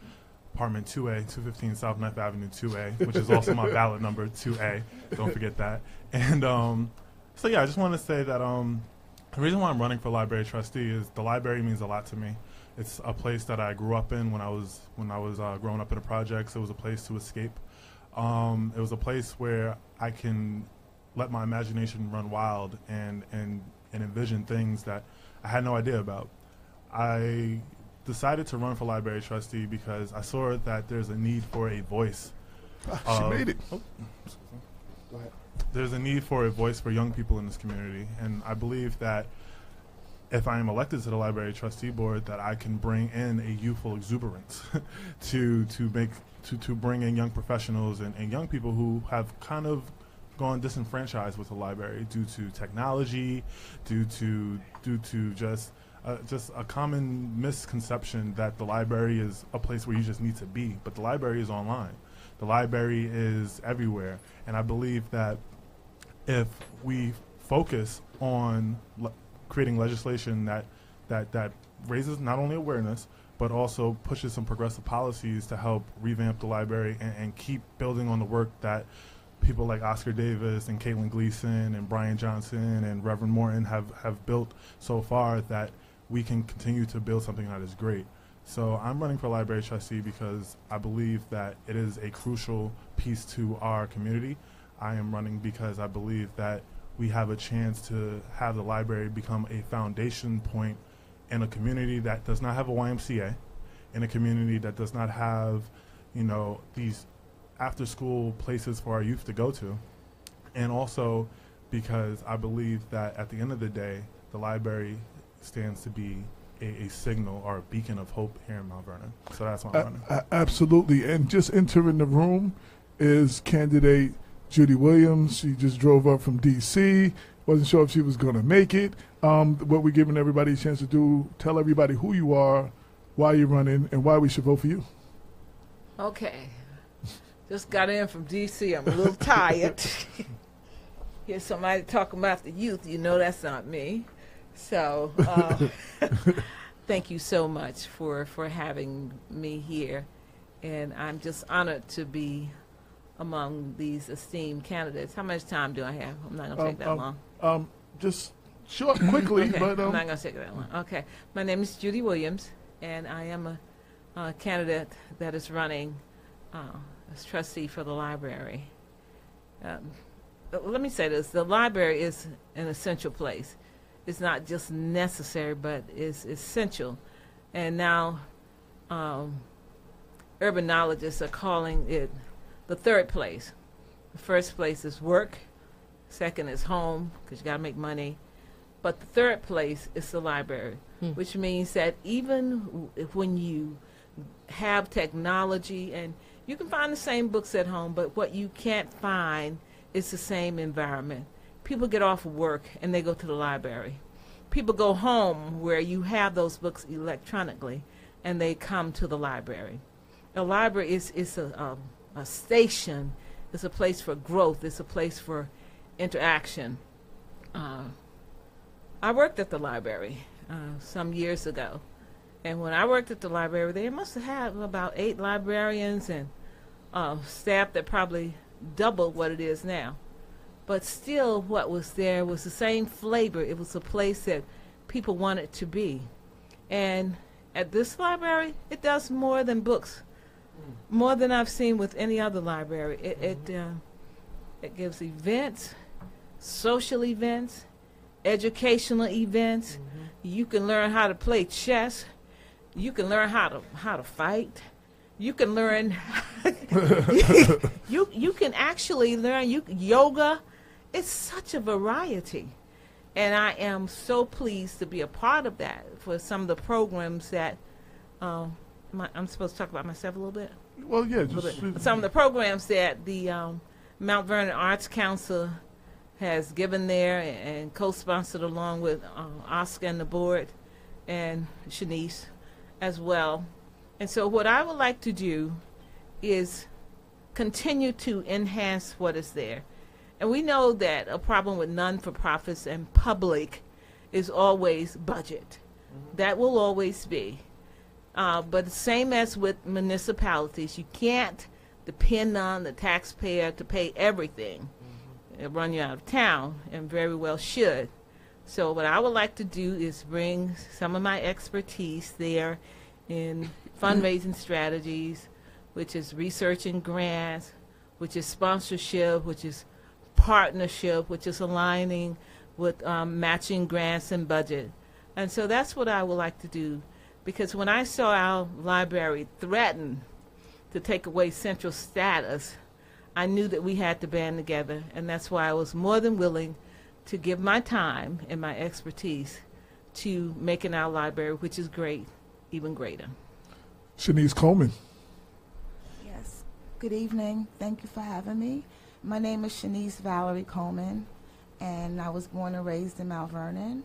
Apartment 2A, 215 South 9th Avenue 2A, which is also my ballot number, 2A. Don't forget that. And so, yeah, I just want to say that the reason why I'm running for library trustee is the library means a lot to me. It's a place that I grew up in when I was growing up in the projects. It was a place to escape. It was a place where I can let my imagination run wild and envision things that I had no idea about. I decided to run for library trustee because I saw that there's a need for a voice. She made it. Go ahead. There's a need for a voice for young people in this community, and I believe that if I am elected to the library trustee board, that I can bring in a youthful exuberance to bring in young professionals and young people who have kind of gone disenfranchised with the library due to technology, due to just a common misconception that the library is a place where you just need to be, but the library is online. The library is everywhere, and I believe that if we focus on creating legislation that raises not only awareness, but also pushes some progressive policies to help revamp the library and keep building on the work that people like Oscar Davis and Caitlin Gleason and Brian Johnson and Reverend Morton have built so far, that we can continue to build something that is great. So I'm running for library trustee because I believe that it is a crucial piece to our community. I am running because I believe that we have a chance to have the library become a foundation point in a community that does not have a YMCA, in a community that does not have, these after-school places for our youth to go to. And also because I believe that at the end of the day, the library stands to be a signal or a beacon of hope here in Mount Vernon. So that's why I'm running. Absolutely. And just entering the room is candidate Judy Williams. She just drove up from D.C. Wasn't sure if she was going to make it. What we're giving everybody a chance to do, tell everybody who you are, why you're running, and why we should vote for you. Okay. Just got in from D.C. I'm a little tired. Hear somebody talking about the youth. That's not me. So thank you so much for having me here. And I'm just honored to be among these esteemed candidates. How much time do I have? I'm not going to take that long. Just short, quickly. Okay. But, I'm not going to take that long. Okay. My name is Judy Williams, and I am a candidate that is running as trustee for the library. Let me say this. The library is an essential place. It's not just necessary, but it's essential. And now urbanologists are calling it the third place. The first place is work. Second is home, because you got to make money. But the third place is the library, which means that even when you have technology, and you can find the same books at home, but what you can't find is the same environment. People get off of work and they go to the library. People go home where you have those books electronically, and they come to the library. The library is a station. It's a place for growth. It's a place for interaction. I worked at the library some years ago, and when I worked at the library, they must have had about 8 librarians and staff that probably doubled what it is now. But still, what was there was the same flavor. It was a place that people wanted to be. And at this library, it does more than books, more than I've seen with any other library. It gives events, social events, educational events. You can learn how to play chess. You can learn how to fight. You can learn. you can actually learn yoga. It's such a variety, and I am so pleased to be a part of that for some of the programs that. I'm supposed to talk about myself a little bit. Well, yeah, some of the programs that the Mount Vernon Arts Council has given there and co-sponsored along with Oscar and the board and Shanice as well. And so what I would like to do is continue to enhance what is there. And we know that a problem with non-for-profits and public is always budget. That will always be. But the same as with municipalities, you can't depend on the taxpayer to pay everything. It'll run you out of town, and very well should. So what I would like to do is bring some of my expertise there in fundraising strategies, which is research and grants, which is sponsorship, which is partnership, which is aligning with matching grants and budget. And so that's what I would like to do, because when I saw our library threaten to take away central status, I knew that we had to band together, and that's why I was more than willing to give my time and my expertise to making our library, which is great, even greater. Shanice Coleman. Yes. Good evening. Thank you for having me. My name is Shanice Valerie Coleman, and I was born and raised in Mount Vernon,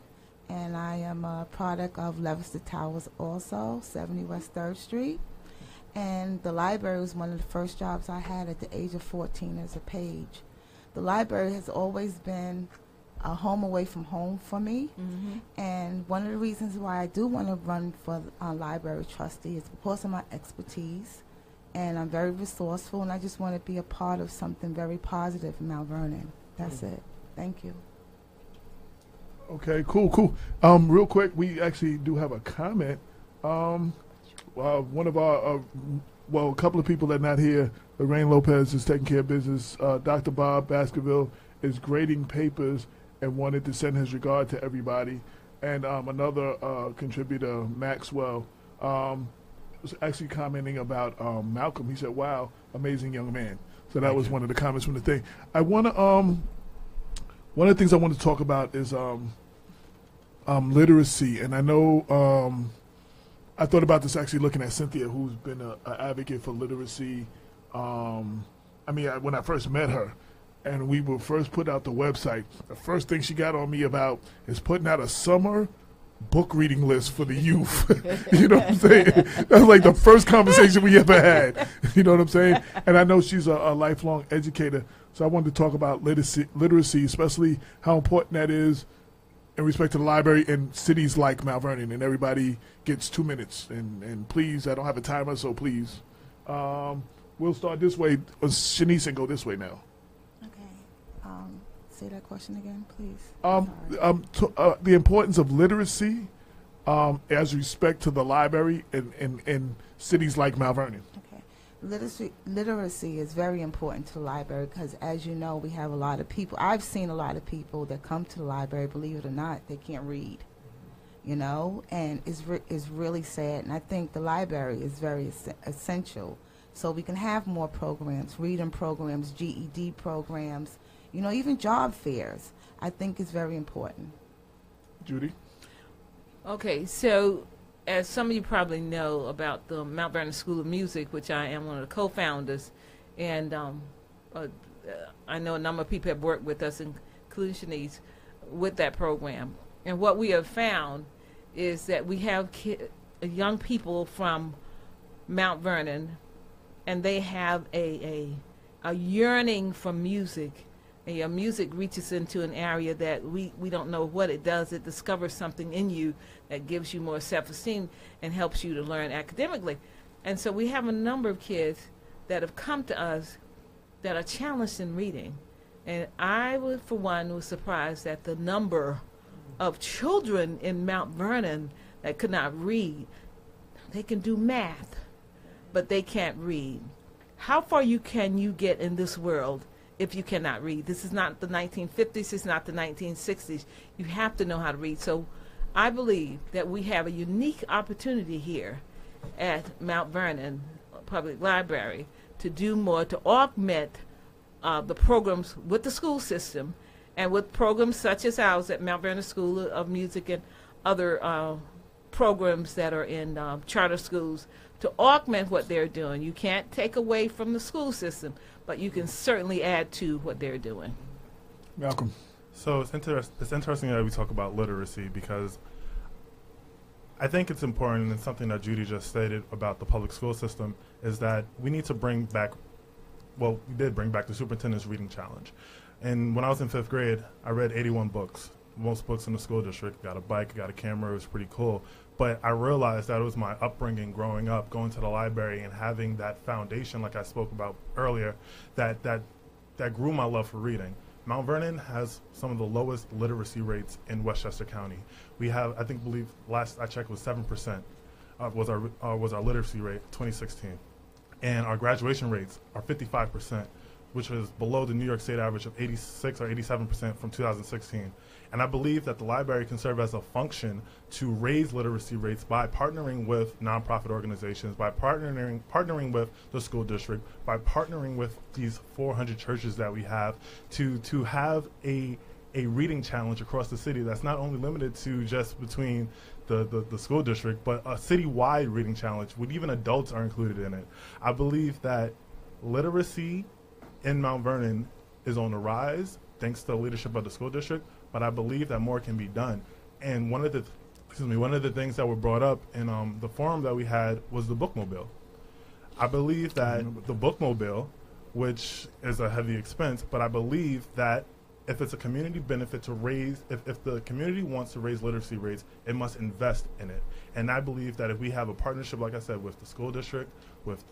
and I am a product of Leicester Towers also, 70 West 3rd Street. And the library was one of the first jobs I had at the age of 14 as a page. The library has always been a home away from home for me. And one of the reasons why I do want to run for library trustee is because of my expertise and I'm very resourceful, and I just want to be a part of something very positive in Mount Vernon. That's it. Thank you. Okay, cool. Real quick, we actually do have a comment. One of our, a couple of people that are not here, Lorraine Lopez is taking care of business. Dr. Bob Baskerville is grading papers and wanted to send his regard to everybody. And another contributor, Maxwell, was actually commenting about Malcolm. He said, "Wow, amazing young man." So that was one of the comments from the thing. I want to, one of the things I want to talk about is literacy. And I know I thought about this actually looking at Cynthia, who's been an advocate for literacy. When I first met her, and we were first put out the website, the first thing she got on me about is putting out a summer book reading list for the youth. You know what I'm saying? That was like the first conversation we ever had. You know what I'm saying? And I know she's a lifelong educator, so I wanted to talk about literacy, especially how important that is in respect to the library in cities like Mount Vernon. And everybody gets 2 minutes. And please, I don't have a timer, so please. We'll start this way. Shanice, and go this way now. Okay. Say that question again, please. The importance of literacy as respect to the library in cities like Mount Vernon. Okay. Literacy is very important to the library because, as you know, we have a lot of people. I've seen a lot of people that come to the library, believe it or not, they can't read, you know, and it's really sad. And I think the library is very essential so we can have more programs, reading programs, GED programs, you know, even job fairs. I think is very important. Judy? Okay, so as some of you probably know about the Mount Vernon School of Music, which I am one of the co-founders, and I know a number of people have worked with us, including Shanice, with that program. And what we have found is that we have young people from Mount Vernon, and they have a yearning for music. And music reaches into an area that we don't know what it does. It discovers something in you that gives you more self-esteem and helps you to learn academically. And so we have a number of kids that have come to us that are challenged in reading. And I, for one, was surprised at the number of children in Mount Vernon that could not read. They can do math, but they can't read. How far can you get in this world if you cannot read? This is not the 1950s, it's not the 1960s. You have to know how to read. So I believe that we have a unique opportunity here at Mount Vernon Public Library to do more, to augment the programs with the school system and with programs such as ours at Mount Vernon School of Music and other programs that are in charter schools, to augment what they're doing. You can't take away from the school system, but you can certainly add to what they're doing. Malcolm. So it's interesting that we talk about literacy because I think it's important, and something that Judy just stated about the public school system, is that we need to bring back, well, we did bring back the superintendent's reading challenge. And when I was in 5th grade, I read 81 books, most books in the school district. Got a bike, got a camera, it was pretty cool. But I realized that it was my upbringing growing up, going to the library and having that foundation, like I spoke about earlier, that grew my love for reading. Mount Vernon has some of the lowest literacy rates in Westchester County. We have, believe last I checked was 7% was our literacy rate 2016, and our graduation rates are 55%, which is below the New York State average of 86 or 87% from 2016. And I believe that the library can serve as a function to raise literacy rates by partnering with nonprofit organizations, by partnering with the school district, by partnering with these 400 churches that we have to have a reading challenge across the city that's not only limited to just between the school district, but a citywide reading challenge with even adults are included in it. I believe that literacy in Mount Vernon is on the rise thanks to the leadership of the school district, but I believe that more can be done. And one of the things that were brought up in the forum that we had was the bookmobile. I believe that the bookmobile, which is a heavy expense, but I believe that if it's a community benefit to raise, if the community wants to raise literacy rates, it must invest in it. And I believe that if we have a partnership, like I said, with the school district, with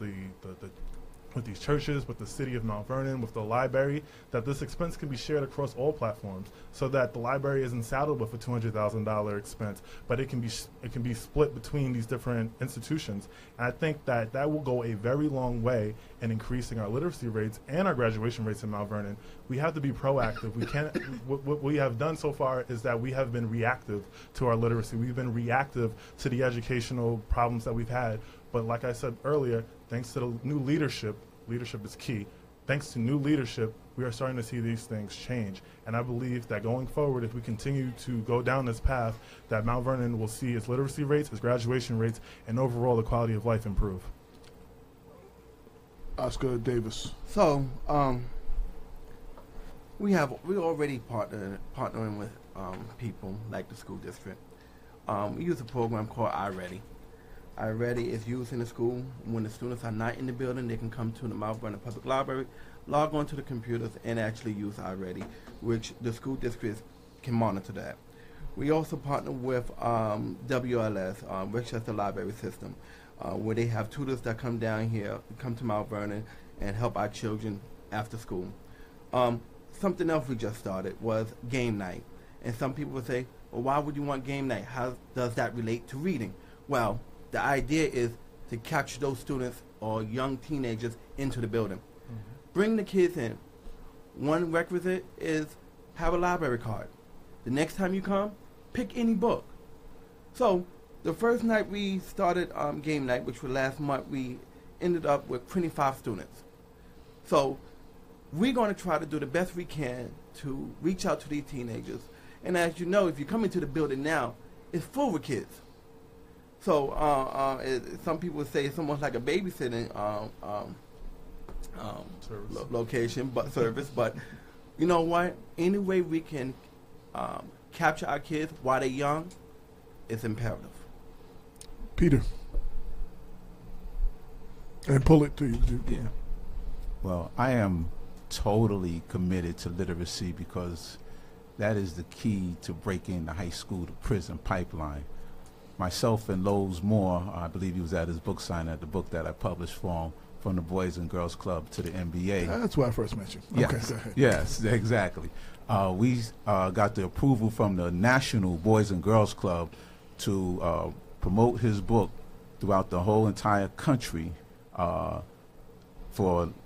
with these churches, with the city of Mount Vernon, with the library, that this expense can be shared across all platforms, so that the library isn't saddled with a $200,000 expense, but it can be split between these different institutions. And I think that will go a very long way in increasing our literacy rates and our graduation rates in Mount Vernon. We have to be proactive. We can't. What we have done so far is that we have been reactive to our literacy. We've been reactive to the educational problems that we've had. But like I said earlier, thanks to the new leadership is key. Thanks to new leadership, we are starting to see these things change. And I believe that going forward, if we continue to go down this path, that Mount Vernon will see its literacy rates, its graduation rates, and overall the quality of life improve. Oscar Davis. So, we already partnering with people like the school district. We use a program called iReady. iReady is used in the school. When the students are not in the building, they can come to the Mount Vernon Public Library, log on to the computers, and actually use iReady, which the school districts can monitor that. We also partner with WLS, Westchester Library System, where they have tutors that come down here, come to Mount Vernon, and help our children after school. Something else we just started was game night. And some people would say, well, why would you want game night? How does that relate to reading? Well, the idea is to capture those students or young teenagers into the building. Mm-hmm. Bring the kids in. One requisite is have a library card. The next time you come, pick any book. So the first night we started game night, which was last month, we ended up with 25 students. So we're going to try to do the best we can to reach out to these teenagers. And as you know, if you come into the building now, it's full with kids. So some people say it's almost like a babysitting location, but service. But you know what? Any way we can capture our kids while they're young is imperative. Peter. And pull it to you. Yeah. Well, I am totally committed to literacy because that is the key to breaking the high school to prison pipeline. Myself and Lowe's Moore, I believe he was at his book signing at the book that I published for him, From the Boys and Girls Club to the NBA. That's why I first met you. Yes, okay, go ahead. Yes, exactly. We got the approval from the National Boys and Girls Club to promote his book throughout the whole entire country for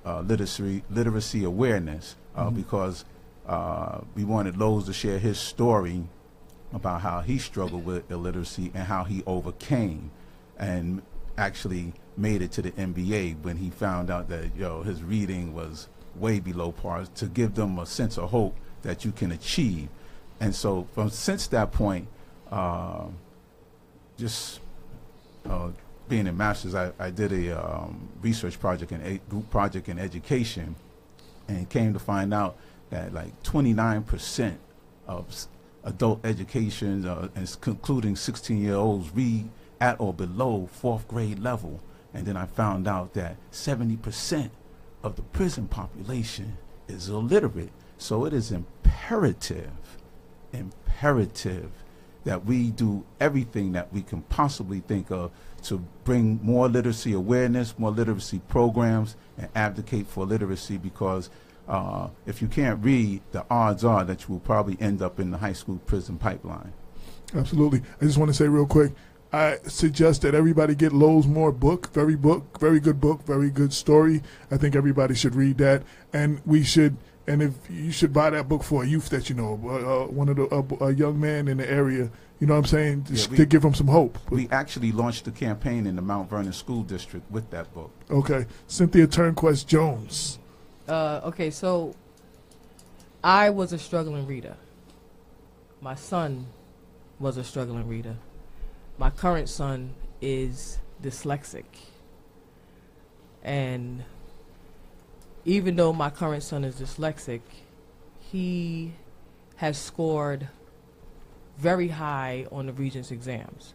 literacy awareness because we wanted Lowe's to share his story about how he struggled with illiteracy and how he overcame and actually made it to the NBA when he found out that his reading was way below par, to give them a sense of hope that you can achieve. And so since that point, being in master's, I did a research project and a group project in education, and came to find out that like 29% of adult education, including 16-year-olds, read at or below 4th grade level. And then I found out that 70% of the prison population is illiterate. So it is imperative that we do everything that we can possibly think of to bring more literacy awareness, more literacy programs, and advocate for literacy, because if you can't read, the odds are that you will probably end up in the high school prison pipeline. Absolutely. I just want to say real quick, I suggest that everybody get Lowe's Moore book, very good book, very good story. I think everybody should read that, and if you should buy that book for a youth that you know, one of a young man in the area, you know what I'm saying, to give them some hope. We actually launched a campaign in the Mount Vernon School District with that book. Okay. Cynthia Turnquest Jones. Okay, so I was a struggling reader. My son was a struggling reader. My current son is dyslexic. And even though my current son is dyslexic, he has scored very high on the Regents exams.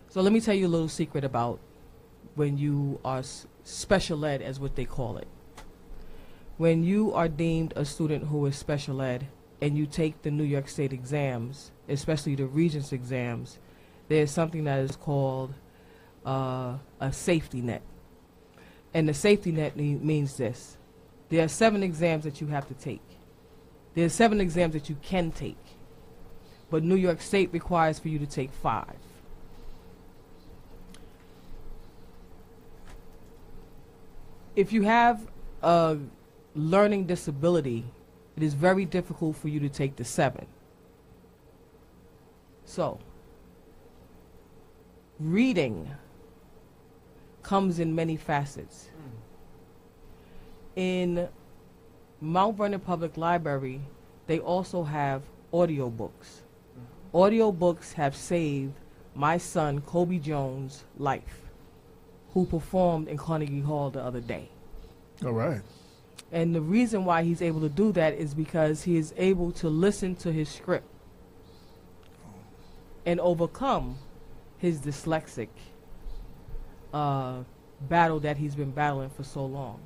So let me tell you a little secret about when you are special ed, as what they call it. When you are deemed a student who is special ed and you take the New York State exams, especially the Regents exams, there's something that is called a safety net. And the safety net means this. There are 7 exams that you have to take. There are 7 exams that you can take. But New York State requires for you to take 5. If you have a learning disability, it is very difficult for you to take the 7. So, reading comes in many facets. In Mount Vernon Public Library, they also have audiobooks. Audiobooks have saved my son, Kobe Jones' life, who performed in Carnegie Hall the other day. All right. And the reason why he's able to do that is because he is able to listen to his script and overcome his dyslexic battle that he's been battling for so long.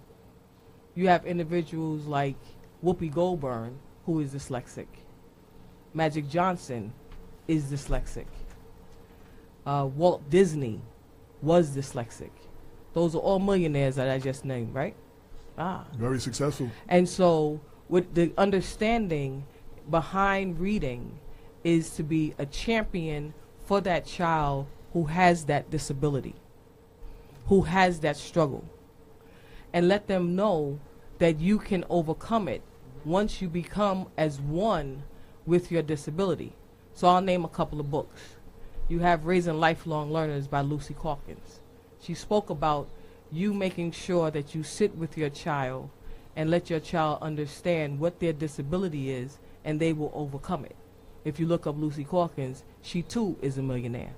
You have individuals like Whoopi Goldberg, who is dyslexic. Magic Johnson is dyslexic. Walt Disney was dyslexic. Those are all millionaires that I just named, right? Very successful. And so with the understanding behind reading is to be a champion for that child who has that disability, who has that struggle, and let them know that you can overcome it once you become as one with your disability. So I'll name a couple of books. You have Raising Lifelong Learners by Lucy Calkins. She spoke about you making sure that you sit with your child and let your child understand what their disability is, and they will overcome it. If you look up Lucy Calkins, she too is a millionaire,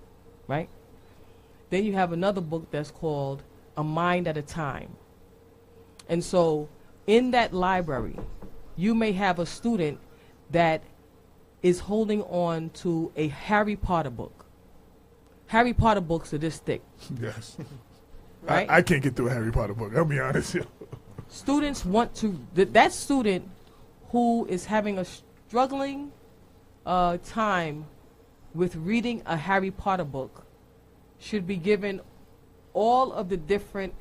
right? Then you have another book that's called A Mind at a Time. And so in that library, you may have a student that is holding on to a Harry Potter book. Harry Potter books are this thick. Yes. Right? I can't get through a Harry Potter book. I'll be honest. Students want to, that student who is having a struggling time with reading a Harry Potter book should be given all of the different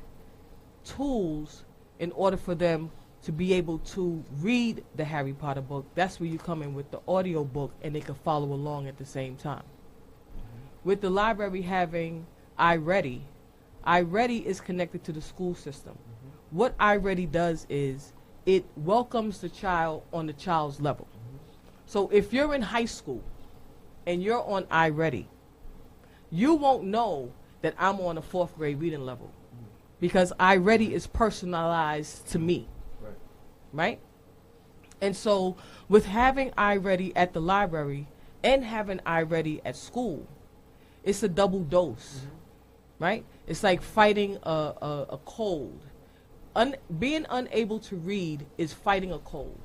tools in order for them to be able to read the Harry Potter book. That's where you come in with the audio book, and they can follow along at the same time. With the library having iReady, iReady is connected to the school system. What iReady does is it welcomes the child on the child's level. So if you're in high school and you're on iReady, you won't know that I'm on a 4th grade reading level because iReady is personalized to me, right? And so with having iReady at the library and having iReady at school, it's a double dose, right? It's like fighting a cold. Being unable to read is fighting a cold,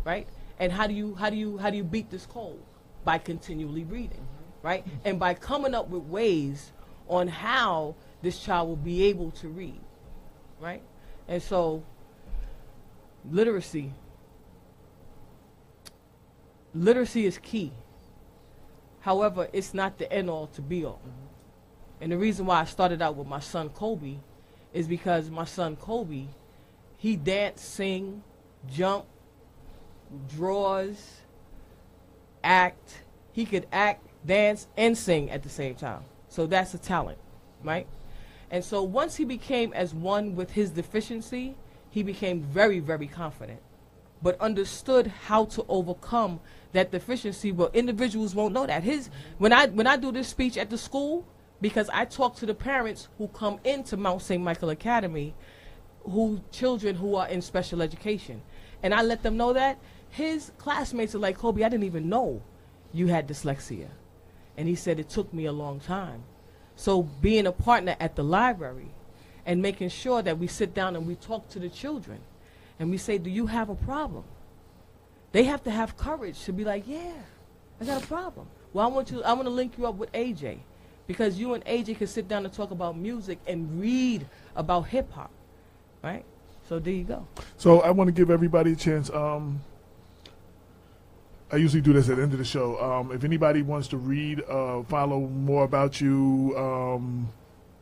right? And how do you beat this cold? By continually reading, right? And by coming up with ways on how this child will be able to read, right? And so literacy is key. However, it's not the end all to be all. And the reason why I started out with my son Kobe is because my son Kobe, he dance, sing, jump, draws, act. He could act, dance, and sing at the same time. So that's a talent, right? And so once he became as one with his deficiency, he became very, very confident, but understood how to overcome that deficiency. Well, individuals won't know that. When I do this speech at the school, because I talk to the parents who come into Mount St. Michael Academy, children who are in special education, and I let them know that his classmates are like, Kobe, I didn't even know you had dyslexia. And he said, it took me a long time. So being a partner at the library and making sure that we sit down and we talk to the children and we say, do you have a problem? They have to have courage to be like, yeah, I got a problem. Well, I want to link you up with AJ, because you and AJ can sit down and talk about music and read about hip hop, right? So there you go. So I want to give everybody a chance. I usually do this at the end of the show. If anybody wants to read, follow more about you,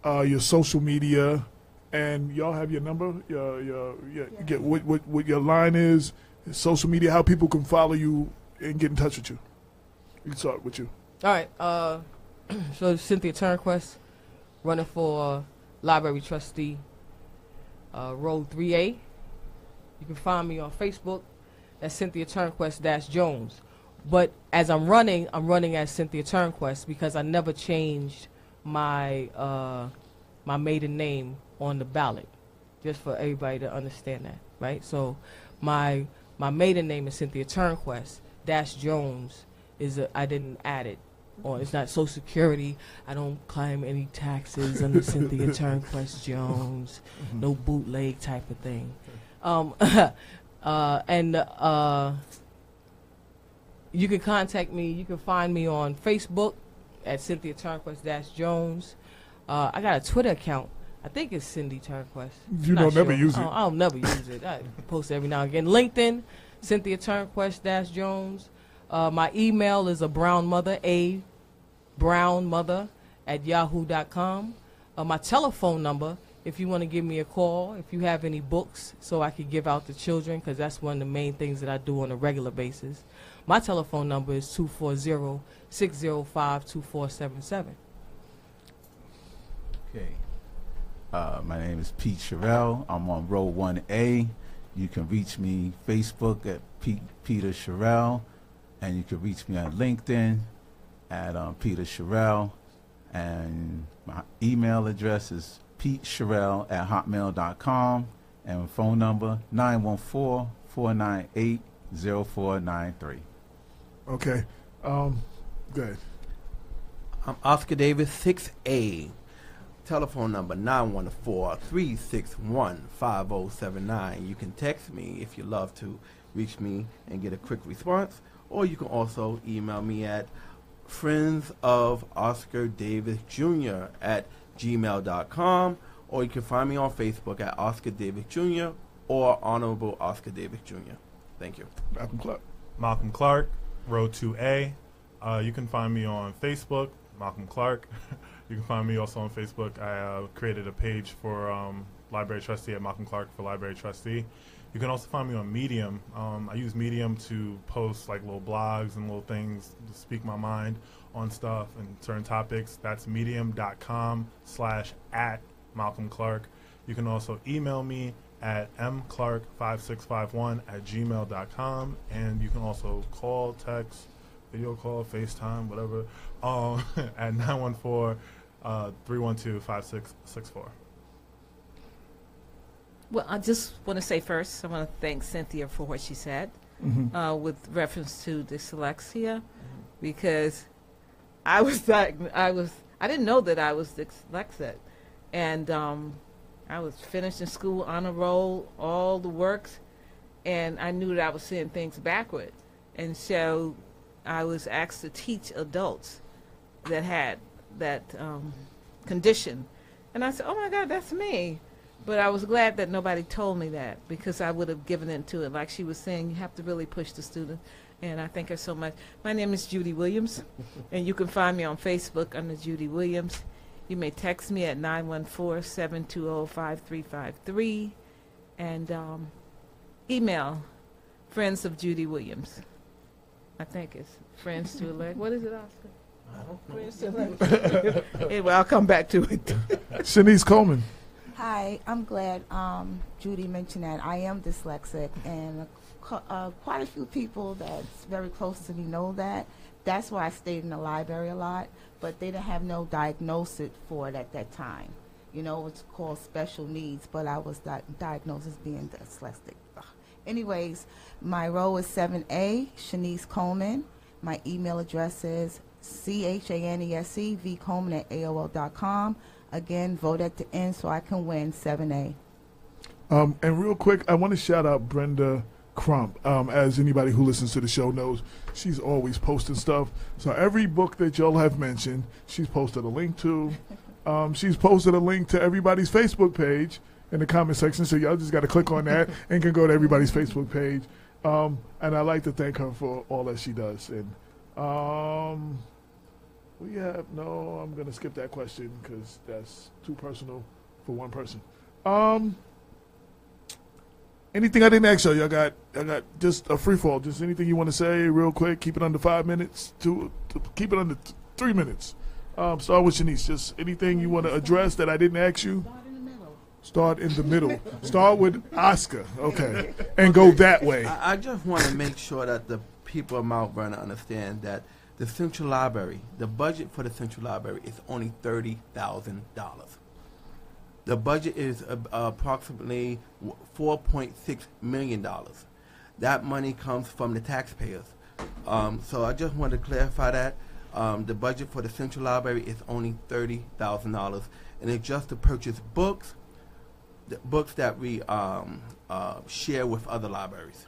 your social media, and y'all have your number. Get what your line is, social media, how people can follow you and get in touch with you. We can start with you. All right. So Cynthia Turnquest, running for library trustee, row 3A. You can find me on Facebook. That's Cynthia Turnquest Jones. But as I'm running as Cynthia Turnquest because I never changed my my maiden name on the ballot. Just for everybody to understand that, right? So my maiden name is Cynthia Turnquest Jones. I didn't add it. Or it's not Social Security. I don't claim any taxes under Cynthia Turnquest Jones. No bootleg type of thing. You can contact me. You can find me on Facebook at Cynthia Turnquest Jones. I got a Twitter account. I think it's Cindy Turnquest. You don't never use it. I'll never use it. I post it every now and again. LinkedIn, Cynthia Turnquest Jones. My email is brownmother@yahoo.com. My telephone number, if you want to give me a call, if you have any books so I could give out to children, because that's one of the main things that I do on a regular basis. My telephone number is 240-605-2477. Okay. My name is Pete Sherrill. I'm on row 1A. You can reach me Facebook at Peter Sherrill, and you can reach me on LinkedIn at Peter Sherrill, and my email address is petesherrill@hotmail.com, and phone number 914-498-0493. Okay. Go ahead. I'm Oscar Davis, 6A. Telephone number 914-361-5079. You can text me if you love to reach me and get a quick response, or you can also email me at friendsofoscardavisjr@gmail.com, or you can find me on Facebook at Oscar Davis Jr. or Honorable Oscar Davis Jr. Thank you. Malcolm Clark, row 2A. You can find me on Facebook, Malcolm Clark. You can find me also on Facebook. I created a page for Library Trustee at Malcolm Clark for Library Trustee. You can also find me on Medium. I use Medium to post like little blogs and little things to speak my mind on stuff and certain topics. That's medium.com/@Malcolm Clark. You can also email me at mclark5651@gmail.com, and you can also call, text, video call, FaceTime, whatever, at 914-312-5664. Well, I just want to say first, I want to thank Cynthia for what she said with reference to dyslexia, because I didn't know that I was dyslexic, and I was finishing school on a roll, all the works, and I knew that I was seeing things backward, and so I was asked to teach adults that had that condition, and I said, "Oh my God, that's me." But I was glad that nobody told me that, because I would have given into it. Like she was saying, you have to really push the student, and I thank her so much. My name is Judy Williams, and you can find me on Facebook under Judy Williams. You may text me at 914-720-5353, and anymore, Friends of Judy Williams. I think it's Friends to Elect. What is it, Oscar? Friends to Elect. Anyway, I'll come back to it. Shanice Coleman. Hi, I'm glad Judy mentioned that. I am dyslexic, and quite a few people that's very close to me know that. That's why I stayed in the library a lot, but they didn't have no diagnosis for it at that time. You know, it's called special needs, but I was diagnosed as being dyslexic. Anyways, my row is 7A, Shanice Coleman. My email address is CHANESEVColeman@AOL.com. Again, vote at the end so I can win 7A. And real quick, I want to shout out Brenda Crump. As anybody who listens to the show knows, she's always posting stuff. So every book that y'all have mentioned, she's posted a link to. She's posted a link to everybody's Facebook page in the comment section. So y'all just got to click on that and can go to everybody's Facebook page. And I'd like to thank her for all that she does. And We have no. I'm gonna skip that question because that's too personal for one person. Anything I didn't ask you? I got just a free fall. Just anything you want to say real quick. Keep it under 5 minutes. To keep it under 3 minutes. Start with Shanice. Just anything you want to address that I didn't ask you. Start in the middle. Start with Oscar. Okay, and go that way. I just want to make sure that the people of Mount Vernon understand that the Central Library, the budget for the Central Library is only $30,000. The budget is approximately $4.6 million. That money comes from the taxpayers. So I just wanted to clarify that. The budget for the Central Library is only $30,000, and it's just to purchase books, the books that we share with other libraries.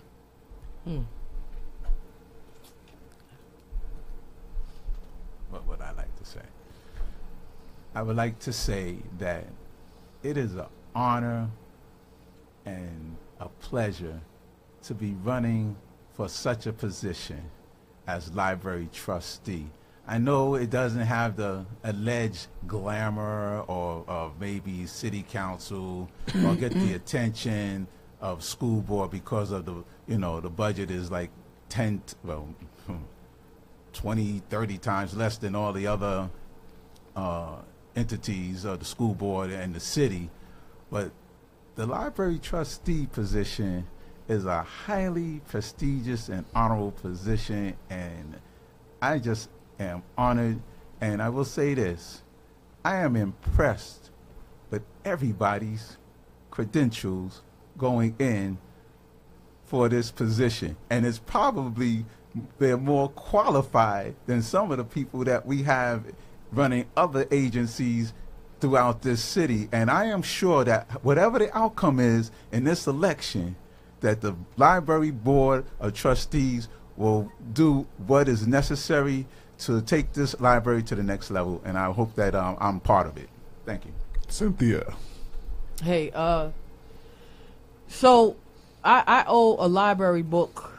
What would I like to say? I would like to say that it is an honor and a pleasure to be running for such a position as library trustee. I know it doesn't have the alleged glamour or maybe city council or get the attention of school board because of the budget is like 20, 30 times less than all the other entities of the school board and the city. But the library trustee position is a highly prestigious and honorable position, and I just am honored. And I will say this, I am impressed with everybody's credentials going in for this position, and it's probably they're more qualified than some of the people that we have running other agencies throughout this city. And I am sure that whatever the outcome is in this election, that the library board of trustees will do what is necessary to take this library to the next level, and I hope that I'm part of it. Thank you. Cynthia. Hey, so I owe a library book.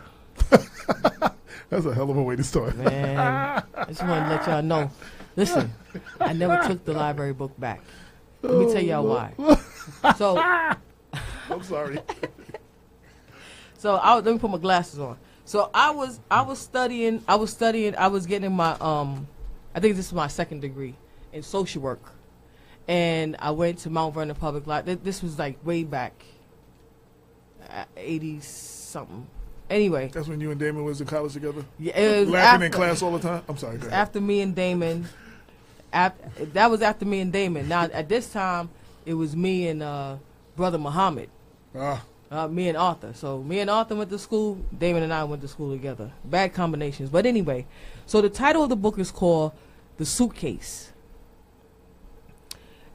That's a hell of a way to start. Man, I just want to let y'all know. Listen, I never took the library book back. Let me tell y'all why. So, I'm sorry. So let me put my glasses on. So I was studying. I was getting my I think this is my second degree in social work, and I went to Mount Vernon Public Library. This was like way back, 80 something. Anyway, that's when you and Damon was in college together. Yeah, it was laughing in class all the time. I'm sorry. Go ahead. After me and Damon, that was after me and Damon. Now at this time, it was me and brother Muhammad. Me and Arthur. So me and Arthur went to school. Damon and I went to school together. Bad combinations, but anyway. So the title of the book is called "The Suitcase,"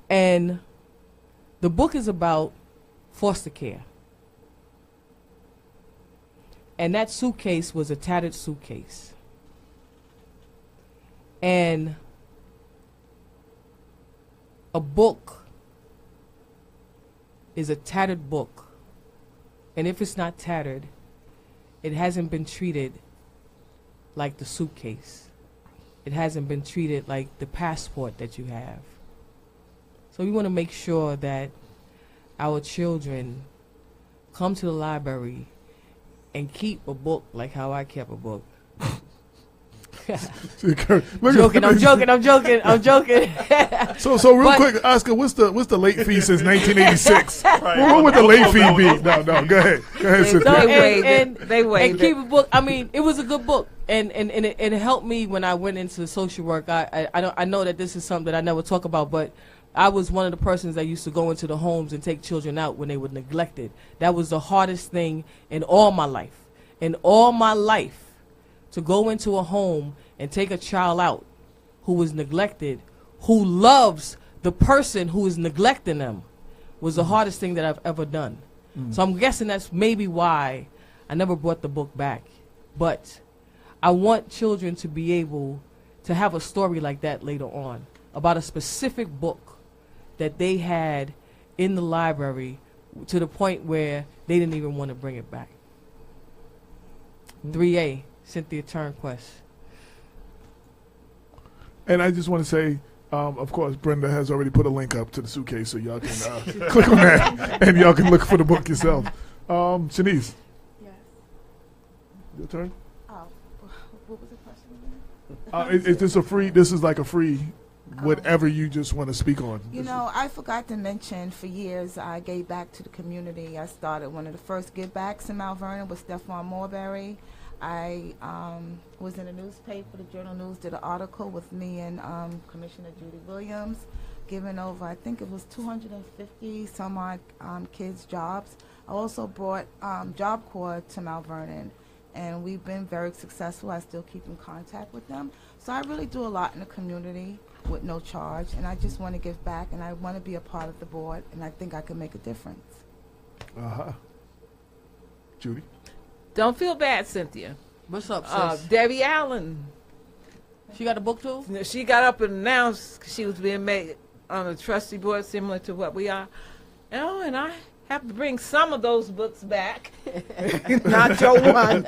and the book is about foster care. And that suitcase was a tattered suitcase. And a book is a tattered book. And if it's not tattered, it hasn't been treated like the suitcase. It hasn't been treated like the passport that you have. So we want to make sure that our children come to the library and keep a book like how I kept a book. I'm joking. So real quick, Oscar, what's the late fee since 1986? What would the late fee be? No, go ahead. They waived it. Keep a book. I mean, it was a good book, and it helped me when I went into social work. I know that this is something that I never talk about, but I was one of the persons that used to go into the homes and take children out when they were neglected. That was the hardest thing in all my life. In all my life, to go into a home and take a child out who was neglected, who loves the person who is neglecting them, was the hardest thing that I've ever done. So I'm guessing that's maybe why I never brought the book back. But I want children to be able to have a story like that later on, about a specific book that they had in the library to the point where they didn't even want to bring it back. 3A, Cynthia Turnquest. And I just want to say, of course, Brenda has already put a link up to the suitcase, so y'all can click on that, and y'all can look for the book yourself. Shanice. Yes. Your turn. Oh, what was the question again? Is this a free? This is like a free, whatever you just want to speak on. You know, I forgot to mention, for years I gave back to the community. I started one of the first give backs in Mount Vernon with Stephon Marbury. I was in the newspaper, the Journal News did an article with me and Commissioner Judy Williams, giving over, I think it was 250 some odd kids jobs. I also brought Job Corps to Mount Vernon, and we've been very successful. I still keep in contact with them. So I really do a lot in the community with no charge, and I just want to give back, and I want to be a part of the board, and I think I can make a difference. Judy? Don't feel bad, Cynthia. What's up, sis? Debbie Allen. She got a book too? She got up and announced she was being made on a trustee board similar to what we are. Oh, and I have to bring some of those books back. Not your one.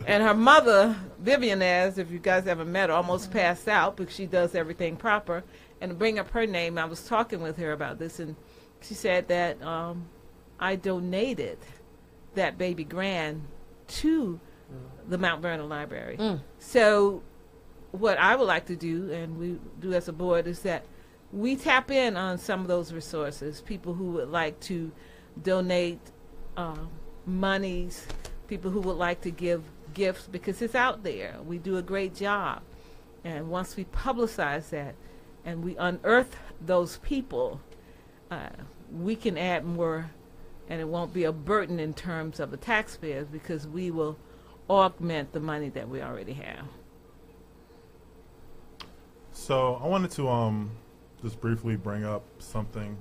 And her mother, Vivian, as if you guys ever met her, almost passed out because she does everything proper. And to bring up her name, I was talking with her about this, and she said that I donated that baby grand to the Mount Vernon Library. So what I would like to do, and we do as a board, is that we tap in on some of those resources, people who would like to donate monies, people who would like to give gifts, because it's out there. We do a great job. And once we publicize that and we unearth those people, we can add more, and it won't be a burden in terms of the taxpayers, because we will augment the money that we already have. So I wanted to just briefly bring up something.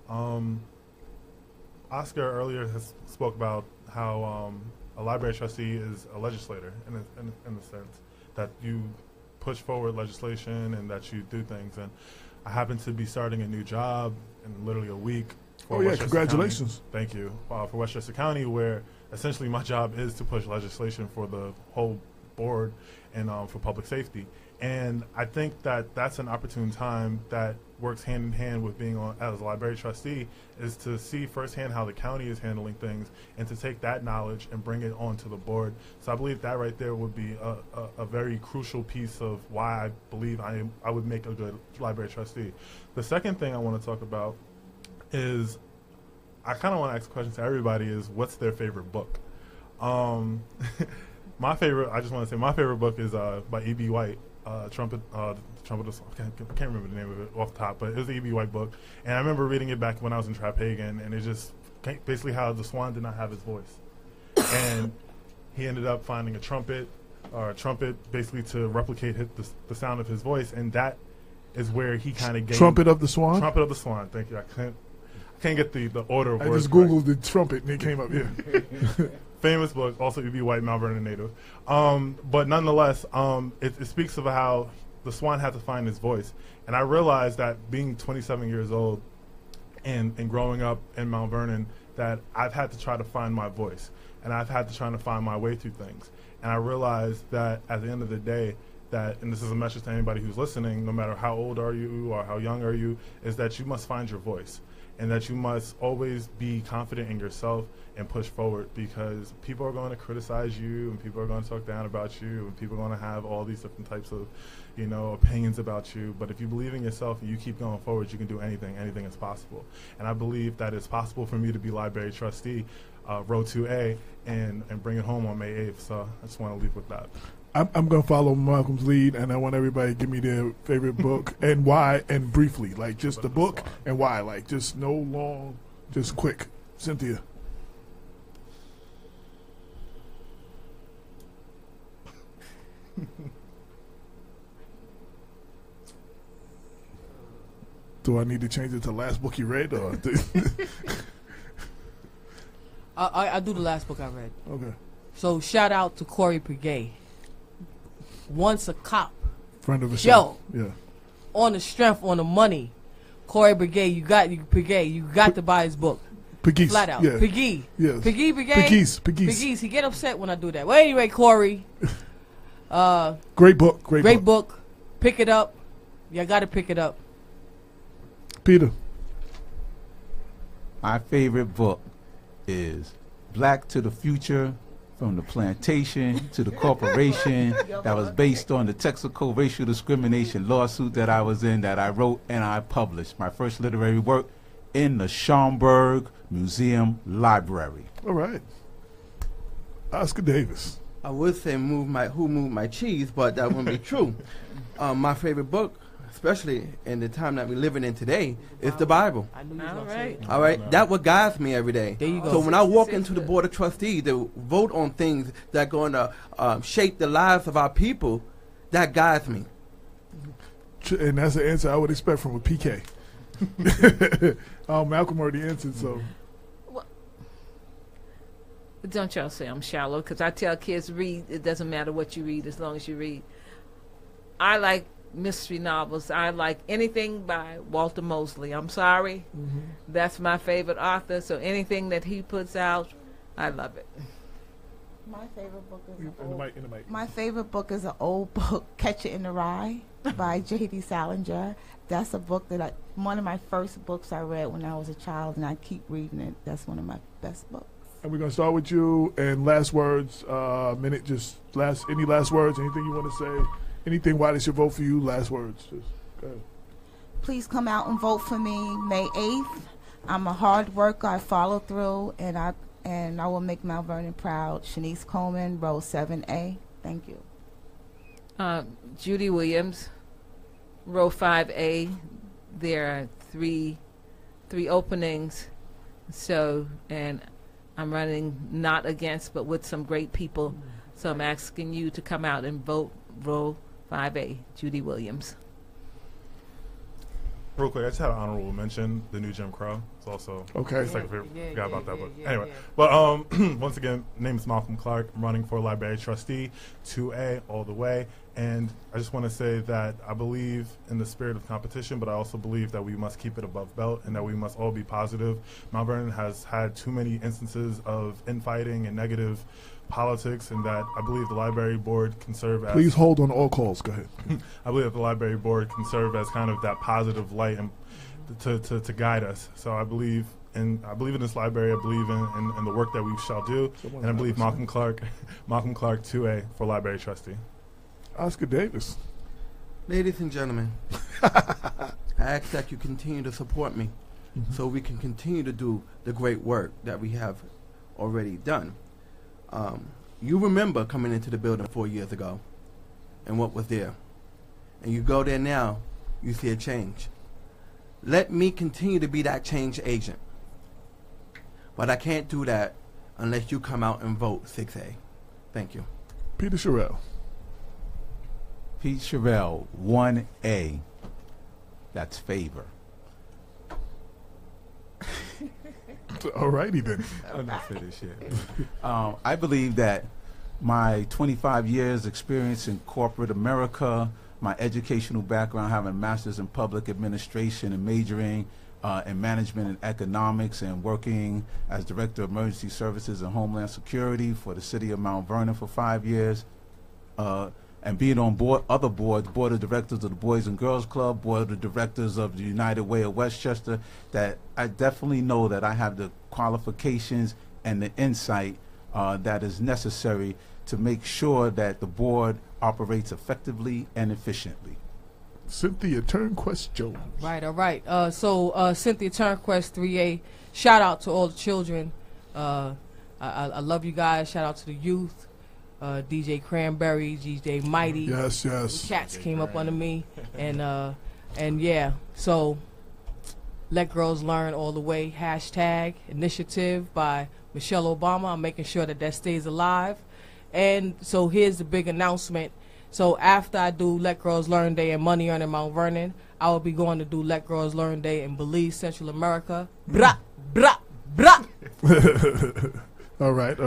Oscar earlier has spoke about how a library trustee is a legislator in the sense that you push forward legislation and that you do things. And I happen to be starting a new job in literally a week. Congratulations. County. Thank you. For Westchester County, where essentially my job is to push legislation for the whole board and for public safety. And I think that that's an opportune time that works hand in hand with being on as a library trustee, is to see firsthand how the county is handling things and to take that knowledge and bring it onto the board. So I believe that right there would be a very crucial piece of why I believe I would make a good library trustee. The second thing I want to talk about is, I kind of want to ask a question to everybody, is what's their favorite book? My favorite book is by E.B. White, Trumpet of the, I can't remember the name of it off the top, but it was an E.B. White book. And I remember reading it back when I was in Trapegan, and it just basically how the swan did not have his voice. And he ended up finding a trumpet basically to replicate the sound of his voice, and that is where he kind of gave... Trumpet of the Swan? Trumpet of the Swan, thank you. I can't get the order of words. I just Googled the trumpet and it came up, yeah. Famous book, also E.B. White, Mount Vernon native. But nonetheless, it speaks of how the swan had to find his voice. And I realized that being 27 years old and growing up in Mount Vernon, that I've had to try to find my voice. And I've had to try to find my way through things. And I realized that at the end of the day, and this is a message to anybody who's listening, no matter how old are you or how young are you, is that you must find your voice. And that you must always be confident in yourself and push forward, because people are going to criticize you and people are going to talk down about you and people are going to have all these different types of, opinions about you. But if you believe in yourself and you keep going forward, you can do anything. Anything is possible. And I believe that it's possible for me to be library trustee, row 2A, and bring it home on May 8th. So I just want to leave with that. I'm going to follow Malcolm's lead, and I want everybody to give me their favorite book and why, and briefly, like just the book and why, like just no long, just quick. Cynthia. Do I need to change it to last book you read? Or I do the last book I read. Okay. So shout out to Corey Pregay. Once a cop. Friend of the show. Yeah. On the strength, on the money. Corey Pregay, you got to buy his book. Pegues. Flat out. Yeah. Peggy. Yes. Pegues. He get upset when I do that. Well, anyway, Corey. Great book. Great book. Pick it up. You got to pick it up. Peter. My favorite book is Black to the Future, From the Plantation to the Corporation, that was based on the Texaco racial discrimination lawsuit that I was in, that I wrote and I published. My first literary work in the Schaumburg Museum Library. All right. Oscar Davis. I would say Who Moved My Cheese, but that wouldn't be true. My favorite book, especially in the time that we're living in today, is the Bible. All right. That what guides me every day. There you go. So when I walk into the Board of Trustees to vote on things that are going to shape the lives of our people, that guides me. And that's the answer I would expect from a PK. Malcolm already answered, so. Don't y'all say I'm shallow, because I tell kids read. It doesn't matter what you read as long as you read. I like mystery novels. I like anything by Walter Mosley. I'm sorry. Mm-hmm. That's my favorite author, so anything that he puts out, I love it. My favorite book is my favorite book is an old book, Catch It in the Rye by J.D. Salinger. That's a book that one of my first books I read when I was a child, and I keep reading it. That's one of my best books. And we're going to start with you, and last words, any last words, anything you want to say, anything why they should vote for you, last words. Just go ahead. Please come out and vote for me May 8th. I'm a hard worker, I follow through, and I will make Mount Vernon proud. Shanice Coleman, row 7A. Thank you. Judy Williams, row 5A. There are three openings, and I'm running not against, but with some great people. So I'm asking you to come out and vote row 5A, Judy Williams. Real quick, I just had an honorable mention, the new Jim Crow. It's also okay. Forgot about that book. Anyway, but once again, name is Malcolm Clark. I'm running for library trustee, 2A all the way. And I just want to say that I believe in the spirit of competition, but I also believe that we must keep it above belt and that we must all be positive. Mount Vernon has had too many instances of infighting and negative politics, and that I believe the library board can serve as... Please hold on all calls. Go ahead. I believe that the library board can serve as kind of that positive light and to guide us. So I believe in this library. I believe in the work that we shall do, and I believe Malcolm Clark 2A for library trustee. Oscar Davis. Ladies and gentlemen, I ask that you continue to support me so we can continue to do the great work that we have already done. You remember coming into the building 4 years ago and what was there. And you go there now, you see a change. Let me continue to be that change agent. But I can't do that unless you come out and vote 6A. Thank you. Peter Sherrill. Pete Sherrill, 1A. That's favor. All righty then. I'm not finished yet. I believe that my 25 years experience in corporate America, my educational background, having a master's in public administration and majoring in management and economics, and working as director of emergency services and homeland security for the city of Mount Vernon for 5 years, and being on other boards, board of directors of the Boys and Girls Club, board of directors of the United Way of Westchester, that I definitely know that I have the qualifications and the insight that is necessary to make sure that the board operates effectively and efficiently. Cynthia Turnquest Jones. Right, all right. So Cynthia Turnquest 3A, shout out to all the children. I love you guys. Shout out to the youth. DJ Cranberry, DJ Mighty. Yes. The cats came up under me. And yeah, so Let Girls Learn all the way. # initiative by Michelle Obama. I'm making sure that stays alive. And so here's the big announcement. So after I do Let Girls Learn Day and Money Earned in Mount Vernon, I will be going to do Let Girls Learn Day in Belize, Central America. Brah, brah, brah. All right.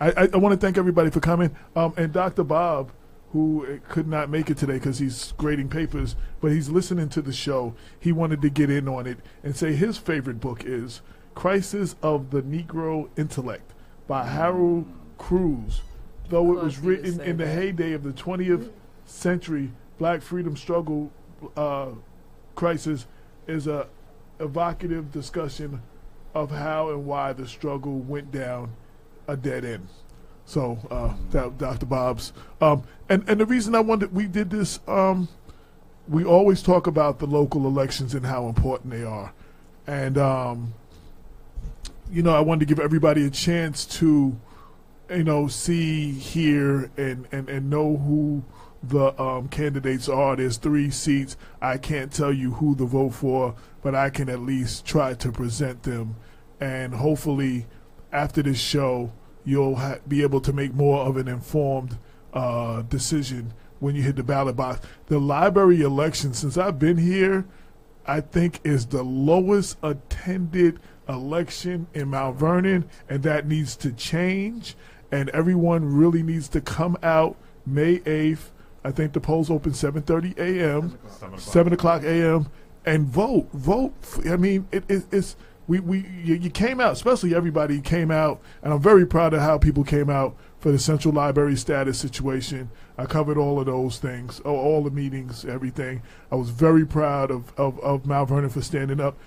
I want to thank everybody for coming. And Dr. Bob, who could not make it today because he's grading papers, but he's listening to the show. He wanted to get in on it and say his favorite book is Crisis of the Negro Intellect by Harold Cruz. Though it was written in the heyday of the 20th century, Black Freedom Struggle Crisis is a evocative discussion of how and why the struggle went down a dead end. So, Dr. Bob's. And the reason we did this, we always talk about the local elections and how important they are. And, you know, I wanted to give everybody a chance to, you know, see, hear, and know who the candidates are. There's 3 seats. I can't tell you who to vote for, but I can at least try to present them. And hopefully, after this show, you'll be able to make more of an informed decision when you hit the ballot box. The library election, since I've been here, I think is the lowest attended election in Mount Vernon, and that needs to change. And everyone really needs to come out May 8th. I think the polls open 7:30 a.m., 7 o'clock a.m., and vote. Vote. I mean, it's you came out, especially everybody came out, and I'm very proud of how people came out for the Central Library status situation. I covered all of those things, all the meetings, everything. I was very proud of Mount Vernon for standing up.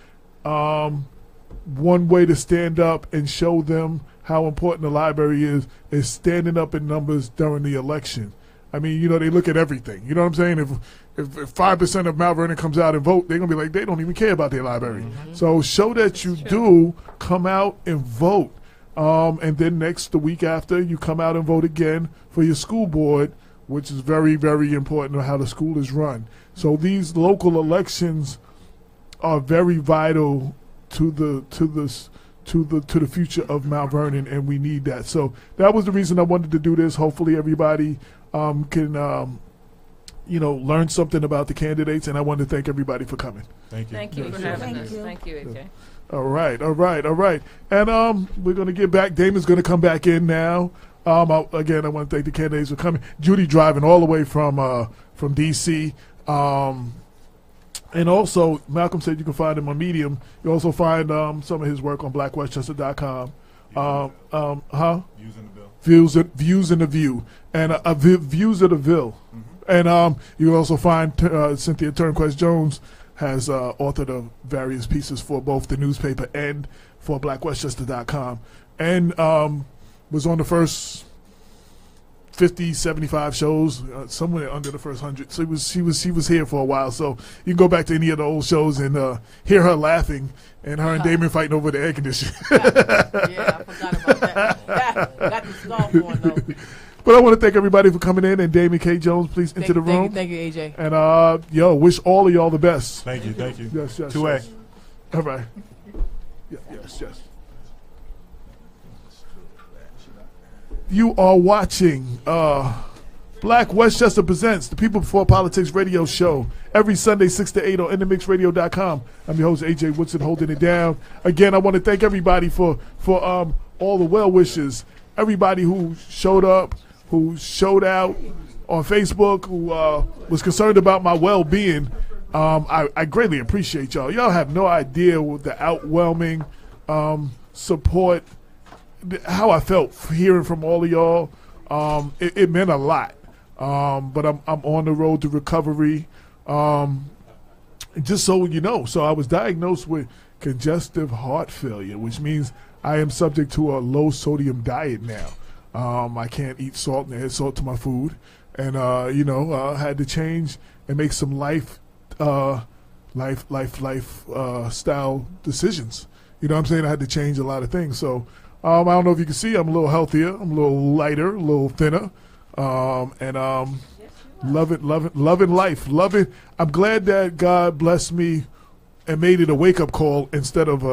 One way to stand up and show them how important the library is standing up in numbers during the election. I mean, you know, they look at everything. You know what I'm saying? If 5% of Mount Vernon comes out and vote, they're going to be like, they don't even care about their library. Mm-hmm. So show that you do come out and vote. And then the week after, you come out and vote again for your school board, which is very, very important to how the school is run. So these local elections are very vital to the future of Mount Vernon, and we need that. So that was the reason I wanted to do this. Hopefully everybody can you know, learn something about the candidates, and I want to thank everybody for coming. Thank you. Thank you for having us. Thank you, AJ. All right. And we're going to get back. Damon's going to come back in now. Again, I want to thank the candidates for coming. Judy driving all the way from D.C. And also, Malcolm said you can find him on Medium. You also find some of his work on blackwestchester.com. Views in the Bill. Views in the View. And Views of the Ville. Mm-hmm. And you can also find Cynthia Turnquest Jones has authored of various pieces for both the newspaper and for blackwestchester.com. And was on the first 50, 75 shows, somewhere under the first 100. So she was here for a while. So you can go back to any of the old shows and hear her laughing and her and Damon fighting over the air conditioning. Yeah, I forgot about that. Got the scarf going though. But I want to thank everybody for coming in, and Damon K. Jones, please enter the room. Thank you, AJ. And wish all of y'all the best. Thank you. Yes. 2A. Yes. All right. Yes. You are watching Black Westchester Presents, the People Before Politics radio show, every Sunday 6 to 8 on NMixRadio.com. I'm your host, AJ Woodson, holding it down. Again, I want to thank everybody for all the well wishes, everybody who showed up, who showed out on Facebook, who was concerned about my well-being. I greatly appreciate y'all. Y'all have no idea what the overwhelming support, how I felt hearing from all of y'all. It meant a lot. But I'm on the road to recovery. Just so you know, so I was diagnosed with congestive heart failure, which means I am subject to a low sodium diet now. I can't eat salt and add salt to my food, and had to change and make some life style decisions. You know what I'm saying? I had to change a lot of things. So I don't know if you can see, I'm a little healthier, I'm a little lighter, a little thinner, and loving life. I'm glad that God blessed me and made it a wake up call instead of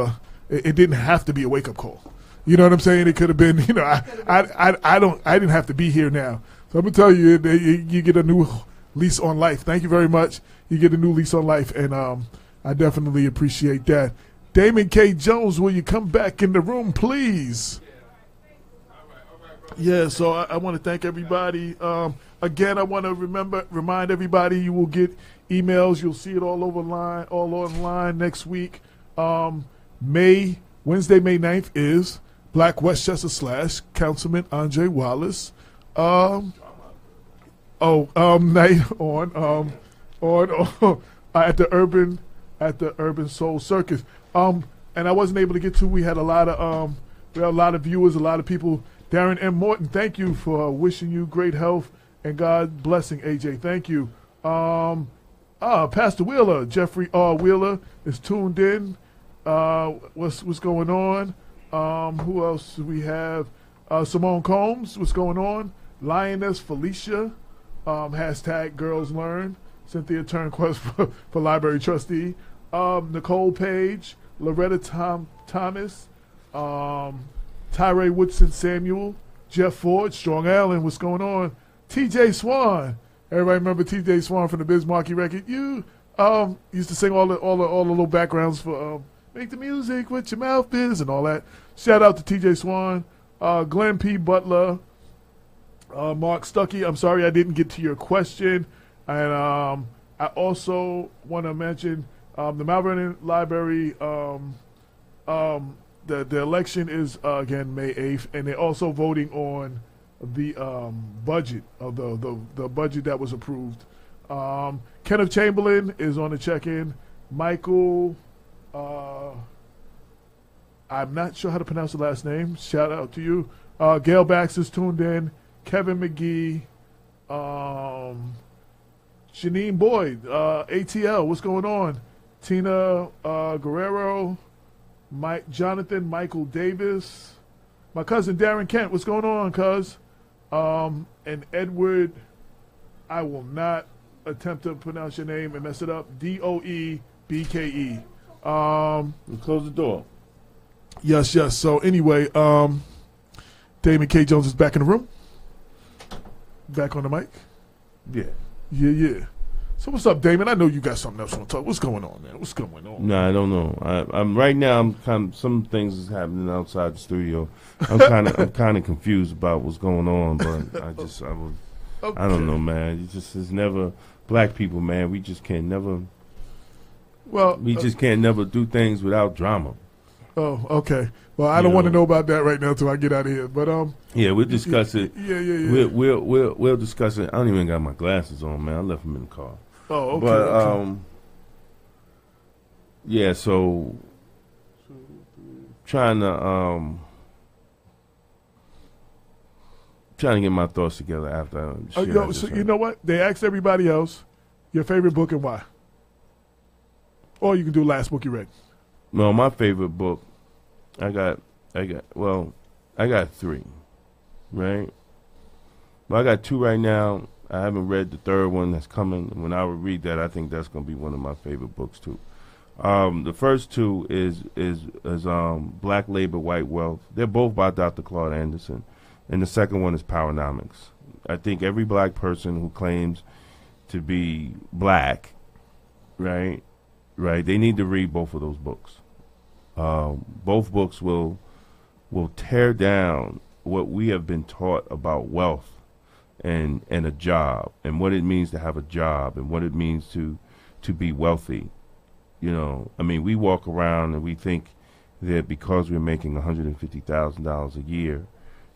it didn't have to be a wake up call. You know what I'm saying? It could have been, I didn't have to be here now. So I'm gonna tell you, you get a new lease on life. Thank you very much. You get a new lease on life, and I definitely appreciate that. Damon K. Jones, will you come back in the room, please? Yeah, so I want to thank everybody. Again, I want to remind everybody you will get emails. You'll see it all online next week. Wednesday, May 9th is Black Westchester / Councilman Andre Wallace Night on at the Urban Soul Circus. And I wasn't able to get to. We had a lot of viewers, a lot of people. Darren M. Morton, thank you for wishing you great health and God blessing, AJ. Thank you. Pastor Wheeler, Jeffrey R. Wheeler is tuned in. What's going on? Who else do we have? Simone Combs, what's going on? Lioness Felicia, hashtag Girls Learn. Cynthia Turnquest for Library Trustee. Nicole Page, Loretta Thomas, Tyree Woodson Samuel, Jeff Ford, Strong Allen, what's going on? TJ Swan. Everybody remember TJ Swan from the Biz Markie record? You used to sing all the little backgrounds for Make the Music with Your Mouth Biz and all that. Shout out to TJ Swan, Glenn P. Butler, Mark Stuckey. I'm sorry I didn't get to your question. And I also want to mention the Mount Vernon Library, the election is, again, May 8th, and they're also voting on the budget of the budget that was approved. Kenneth Chamberlain is on the check-in. Michael, I'm not sure how to pronounce the last name. Shout out to you. Gail Baxter's tuned in. Kevin McGee. Janine Boyd, ATL, what's going on? Tina Guerrero, Jonathan Michael Davis, my cousin Darren Kent, what's going on, cuz? And Edward, I will not attempt to pronounce your name and mess it up, DOEBKE. Close the door. Yes. So anyway, Damon K. Jones is back in the room. Back on the mic. Yeah. Yeah. So what's up, Damon? I know you got something else you want to talk. What's going on, man? What's going on? No, I don't know. I'm right now. I'm kind of, some things is happening outside the studio. I'm kind of confused about what's going on, but I don't know, man. It's never black people, man. We just can't never. Well, we just can't never do things without drama. Oh, okay. Well, I don't want to know about that right now until I get out of here. But yeah, we'll discuss it. Yeah. We'll discuss it. I don't even got my glasses on, man. I left them in the car. Oh, okay. But yeah. So trying to get my thoughts together after. So you know what? They asked everybody else your favorite book and why. Or you can do last book you read. No, my favorite book. I got three, right? Well, I got two right now. I haven't read the third one that's coming. When I would read that, I think that's going to be one of my favorite books too. The first two is Black Labor, White Wealth. They're both by Dr. Claude Anderson, and the second one is Powernomics. I think every black person who claims to be black, right, they need to read both of those books. Both books will tear down what we have been taught about wealth and a job and what it means to have a job and what it means to be wealthy. You know, I mean, we walk around and we think that because we're making $150,000 a year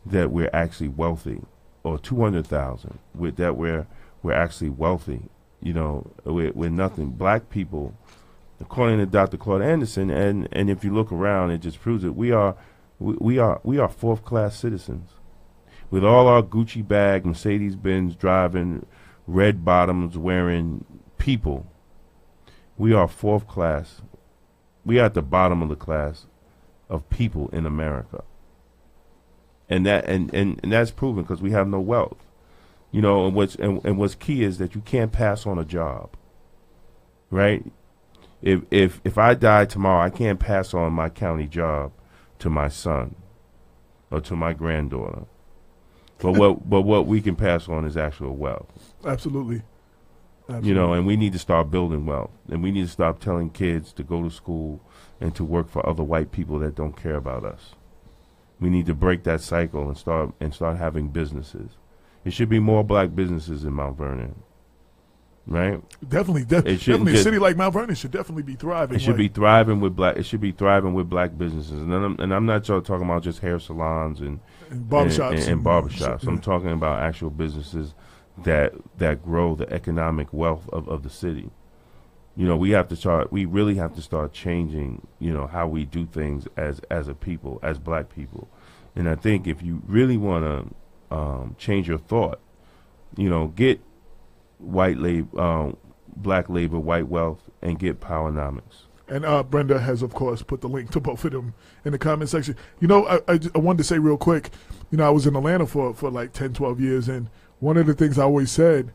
that we're actually wealthy, or $200,000 with that we're actually wealthy. You know, we're nothing. Black people, according to Dr. Claude Anderson, and if you look around, it just proves it. We are fourth class citizens, with all our Gucci bag, Mercedes-Benz driving, red bottoms wearing people. We are fourth class. We are at the bottom of the class of people in America, and that's proven because we have no wealth. You know, and what's key is that you can't pass on a job, right? If I die tomorrow, I can't pass on my county job to my son or to my granddaughter. But what we can pass on is actual wealth. Absolutely. You know, and we need to start building wealth, and we need to stop telling kids to go to school and to work for other white people that don't care about us. We need to break that cycle and start having businesses. It should be more black businesses in Mount Vernon. Right? Definitely a city like Mount Vernon should definitely be thriving. It should be thriving with black. It should be thriving with black businesses, and I'm not talking about just hair salons and barbershops. And barbershops. I'm talking about actual businesses that grow the economic wealth of the city. You know, we really have to start changing, you know, how we do things as a people, as black people. And I think if you really want to change your thought, you know, get white labor, black labor, white wealth, and get Powernomics. And Brenda has, of course, put the link to both of them in the comment section. You know, I wanted to say real quick, you know, I was in Atlanta for like 10, 12 years, and one of the things I always said,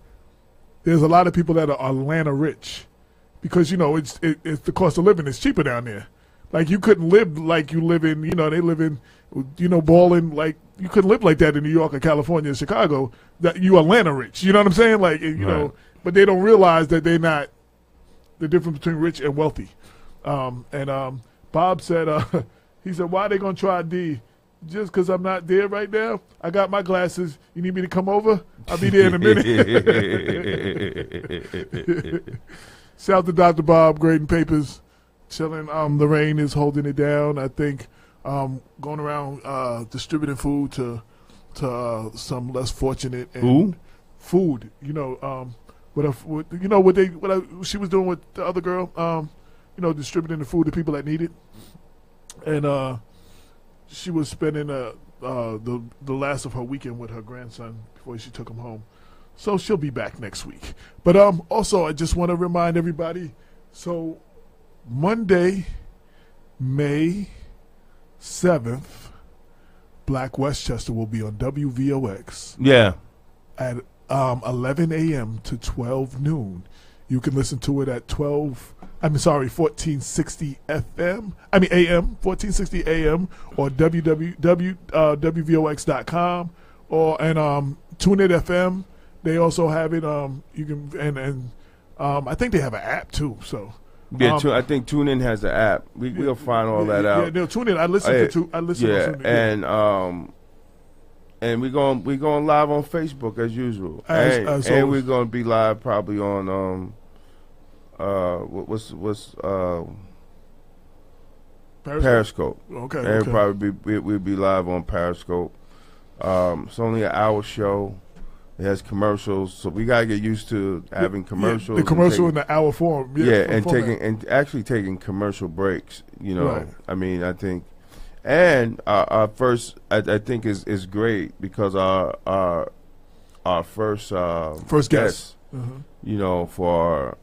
there's a lot of people that are Atlanta rich because, you know, it's the cost of living is cheaper down there. Like, you couldn't live like you live in, you know, they live in, you know, balling, like, you couldn't live like that in New York or California or Chicago. That you Atlanta rich, you know what I'm saying? Like, you know, but they don't realize that they're not, the difference between rich and wealthy. And Bob said, he said, why are they going to try D? Just because I'm not there right now? I got my glasses. You need me to come over? I'll be there in a minute. Shout out to Dr. Bob, grading papers, chilling. Lorraine is holding it down, I think, going around distributing food to some less fortunate. And food, you know, what she was doing with the other girl, you know, distributing the food to people that need it. And she was spending the last of her weekend with her grandson before she took him home. So she'll be back next week. But also, I just want to remind everybody, so Monday, May 7th, Black Westchester will be on WVOX. Yeah. At 11 a.m. to 12 noon. You can listen to it at 1460 AM, 1460 AM, or www.wvox.com, and TuneIn FM. They also have it. You can and I think they have an app too. So yeah, I think TuneIn has the app. We'll find all that out. Yeah, no, TuneIn. I listen to TuneIn. And we're going live on Facebook as usual, and we're going to be live probably on Periscope. Okay. And probably we'll be live on Periscope. It's only an hour show. It has commercials, so we gotta get used to having commercials. The commercial in the hour form. And actually taking commercial breaks. You know, right. I mean, I think, and our first, I think is great because our first guest, you know, for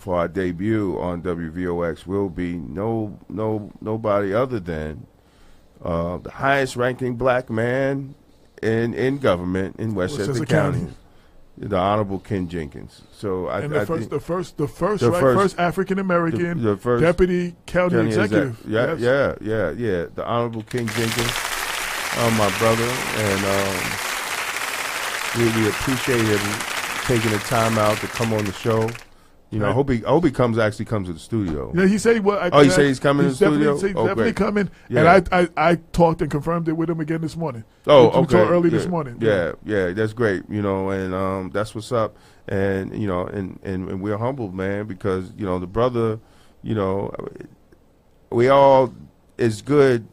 our debut on WVOX will be nobody other than the highest ranking black man in government in Westchester County, the Honorable Ken Jenkins. So the first African American deputy county executive. Yeah, the Honorable Ken Jenkins, my brother, and we appreciate him taking the time out to come on the show. You know, I hope he comes to the studio. Yeah, he said he said he's coming to the studio. He's definitely coming. Yeah. And I talked and confirmed it with him again this morning. Oh, okay. We talked early this morning. Yeah, that's great. You know, and that's what's up. And you know, and we're humbled, man, because you know the brother. You know, we all is good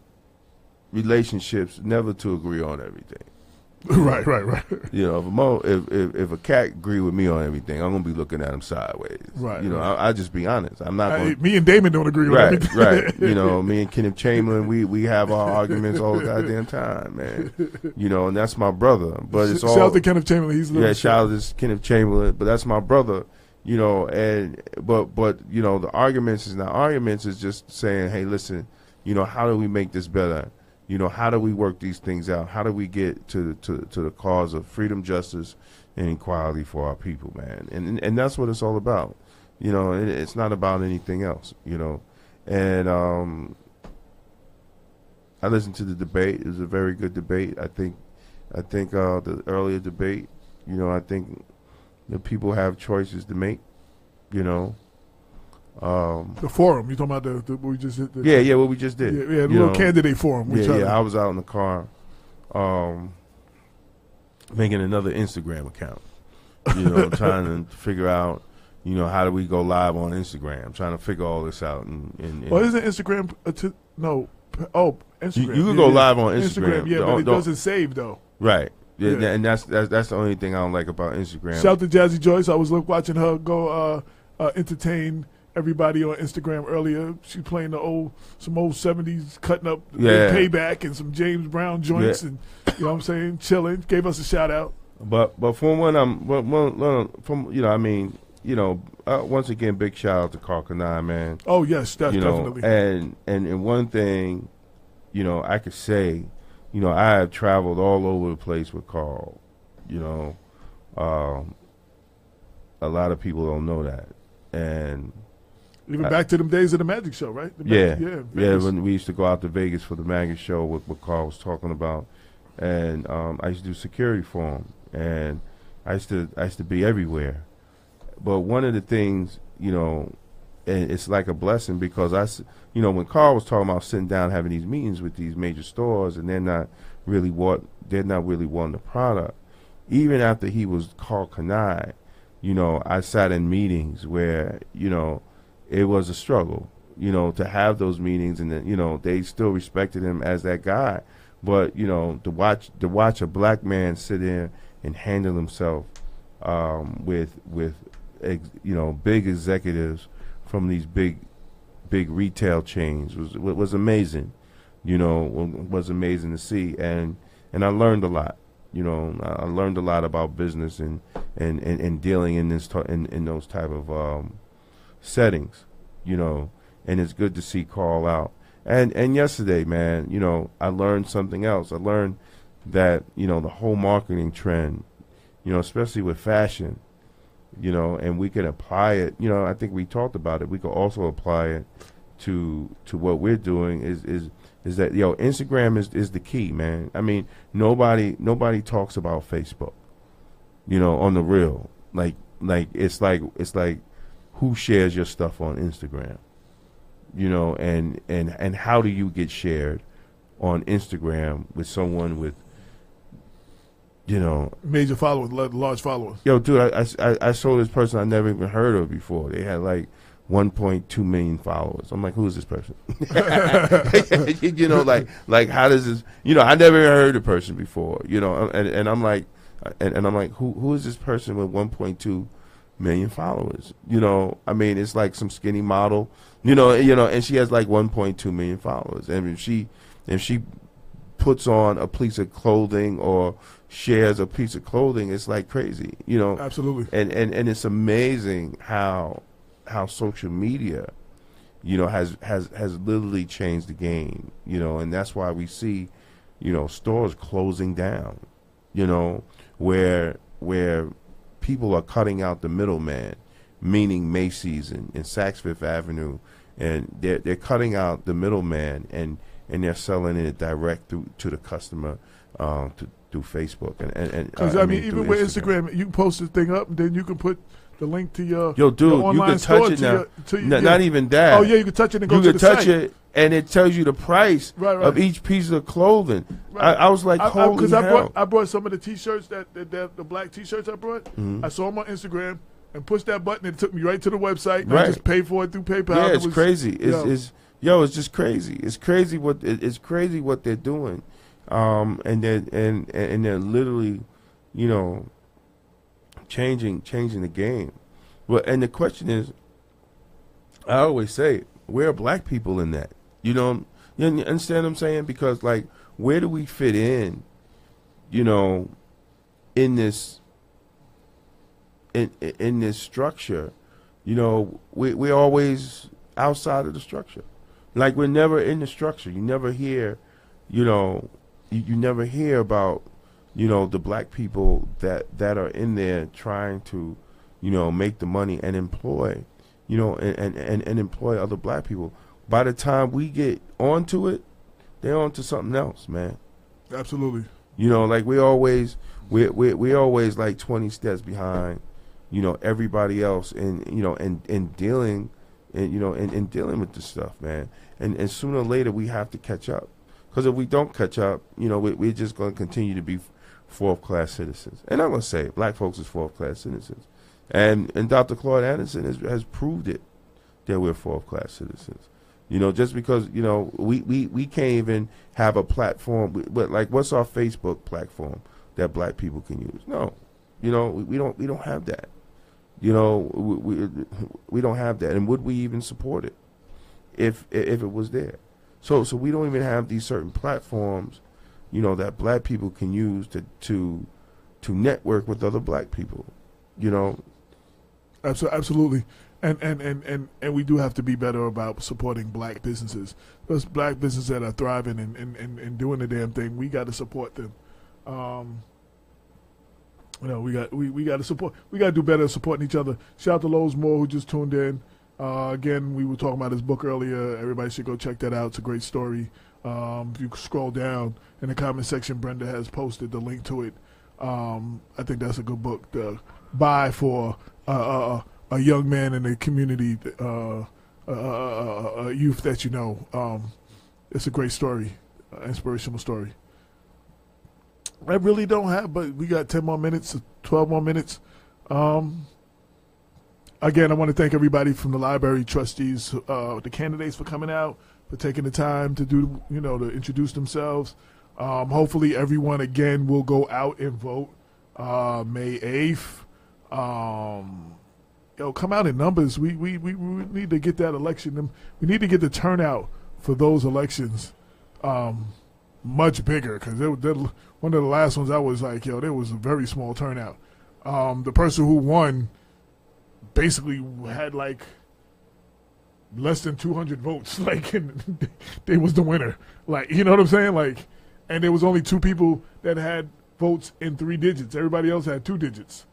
relationships never to agree on everything. Right. You know, if a cat agree with me on everything, I'm gonna be looking at him sideways. Right. You know, I just be honest. I'm not. Me and Damon don't agree on everything. Right. You know, me and Kenneth Chamberlain, we have our arguments all the goddamn time, man. You know, and that's my brother. But it's all. Shout out to Kenneth Chamberlain. Shout out to Kenneth Chamberlain. But that's my brother. You know, and but you know, the arguments is not arguments. Is just saying, hey, listen. You know, how do we make this better? You know, how do we work these things out? How do we get to the cause of freedom, justice, and equality for our people, man? And that's what it's all about. You know, it's not about anything else, you know. And I listened to the debate. It was a very good debate. I think the earlier debate, you know, I think the people have choices to make, you know. The forum, you talking about what we just did? What we just did. Yeah, the little candidate forum. I was out in the car, making another Instagram account. You know, trying to figure out, you know, how do we go live on Instagram? Trying to figure all this out. Well, isn't Instagram? Instagram. You can go live on Instagram. Yeah, but it doesn't save though. Right. Yeah. And that's the only thing I don't like about Instagram. Shout to Jazzy Joyce. I was watching her go entertain everybody on Instagram earlier. She's playing some old 70s, cutting up Payback and some James Brown joints, and you know what I'm saying, chilling. Gave us a shout out. But from once again, big shout out to Carl Kanai, man. Oh yes, that's definitely. And one thing, I could say, I have traveled all over the place with Carl. A lot of people don't know that, and even back to them days of the Magic Show, right? When we used to go out to Vegas for the Magic Show, what Carl was talking about, and I used to do security for him, and I used to be everywhere. But one of the things, and it's like a blessing because when Carl was talking about sitting down having these meetings with these major stores, and they're not really wanting the product. Even after he was Carl Kanai, I sat in meetings where it was a struggle, to have those meetings, and then, they still respected him as that guy. But, to watch a black man sit there and handle himself with big executives from these big retail chains was amazing, was amazing to see. And I learned a lot, I learned a lot about business and dealing in in those type of settings, and it's good to see Carl out. And yesterday, man, I learned something else. I learned that, the whole marketing trend, especially with fashion, and we can apply it. I think we talked about it. We could also apply it to what we're doing is that, Instagram is the key, man. I mean, nobody talks about Facebook, on the real. Like it's like who shares your stuff on Instagram? And how do you get shared on Instagram with someone with, major followers, large followers? Yo, dude, I saw this person I never even heard of before. They had like 1.2 million followers. I'm like, who is this person? like how does this? I never even heard the person before. And I'm like, who is this person with 1.2 million followers? I mean, it's like some skinny model, and she has like 1.2 million followers. And if she puts on a piece of clothing or shares a piece of clothing, it's like crazy, Absolutely. And it's amazing how social media, has literally changed the game, and that's why we see, stores closing down, where people are cutting out the middleman, meaning Macy's and Saks Fifth Avenue, and they're cutting out the middleman and they're selling it direct to the customer through Facebook and because even with Instagram, you can post the thing up and then you can put the link to your dude, your you can touch it now. Not even that. Oh yeah, you can touch it and go to the site. You can touch it and it tells you the price of each piece of clothing. Right. I was like, holy hell. I brought some of the T-shirts that the black T-shirts I brought. Mm-hmm. I saw them on Instagram and pushed that button. And it took me right to the website. And I just paid for it through PayPal. Yeah, it's crazy. It's just crazy. It's crazy what they're doing, and they're literally, changing the game. Well, and the question is, I always say, where are black people in that? You understand what I'm saying? Because like, where do we fit in? In this structure, we're always outside of the structure. Like we're never in the structure. You never hear, you never hear about, the black people that are in there trying to, make the money and employ, and employ other black people. By the time we get onto it, they're onto something else, man. Absolutely. Like we always like 20 steps behind, everybody else, and dealing, and dealing with this stuff, man. And sooner or later we have to catch up, because if we don't catch up, we're just going to continue to be fourth-class citizens. And I'm going to say, black folks is fourth-class citizens, and Dr. Claude Anderson has proved it that we're fourth-class citizens. Just because we can't even have a platform. But like, what's our Facebook platform? that black people can use. No, we don't have that. We don't have that, and would we even support it if it was there? So we don't even have these certain platforms, that black people can use to network with other black people. Absolutely. And we do have to be better about supporting black businesses. Those black businesses that are thriving and doing the damn thing, we got to support them. We got to support. We got to do better at supporting each other. Shout out to Lowe's Moore who just tuned in. Again, we were talking about his book earlier. Everybody should go check that out. It's a great story. If you scroll down in the comment section, Brenda has posted the link to it. I think that's a good book to buy for a young man in the community, a youth that you know. It's a great story, inspirational story. I really don't have, but we got 10 more minutes, 12 more minutes. Again, I want to thank everybody from the library trustees, the candidates for coming out, for taking the time to do, to introduce themselves. Hopefully everyone, again, will go out and vote May 8th. Come out in numbers. We need to get that election. We need to get the turnout for those elections much bigger, because one of the last ones I was like, there was a very small turnout. The person who won basically had like less than 200 votes, and they was the winner. You know what I'm saying? And there was only 2 people that had votes in 3 digits. Everybody else had 2 digits.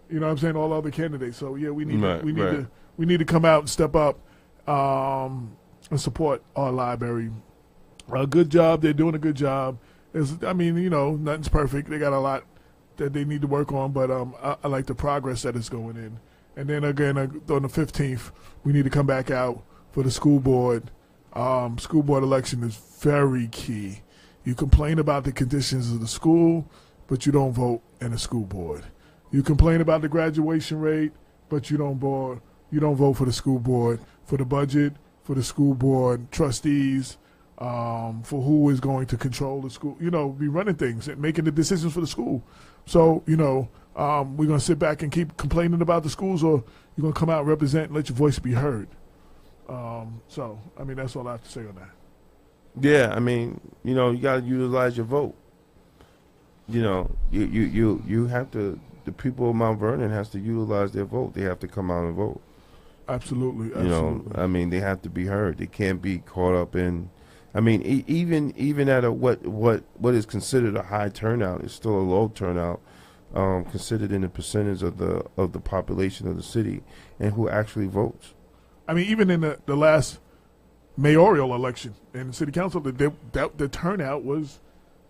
You know what I'm saying? All other candidates. So yeah, we need to come out and step up and support our library. Good job. They're doing a good job. Nothing's perfect. They got a lot that they need to work on, but I like the progress that is going in. And then again, on the 15th, we need to come back out for the school board. School board election is very key. You complain about the conditions of the school, but you don't vote in the school board. You complain about the graduation rate, but you don't vote for the school board, for the budget, for the school board trustees, for who is going to control the school, be running things and making the decisions for the school. So, we're going to sit back and keep complaining about the schools, or you're going to come out and represent and let your voice be heard. That's all I have to say on that. Yeah, you got to utilize your vote. You have to, the people of Mount Vernon has to utilize their vote. They have to come out and vote. Absolutely. They have to be heard. They can't be caught up in, even at what is considered a high turnout, it's still a low turnout, considered in the percentage of the population of the city and who actually votes. Even in the last mayoral election and the city council, the turnout was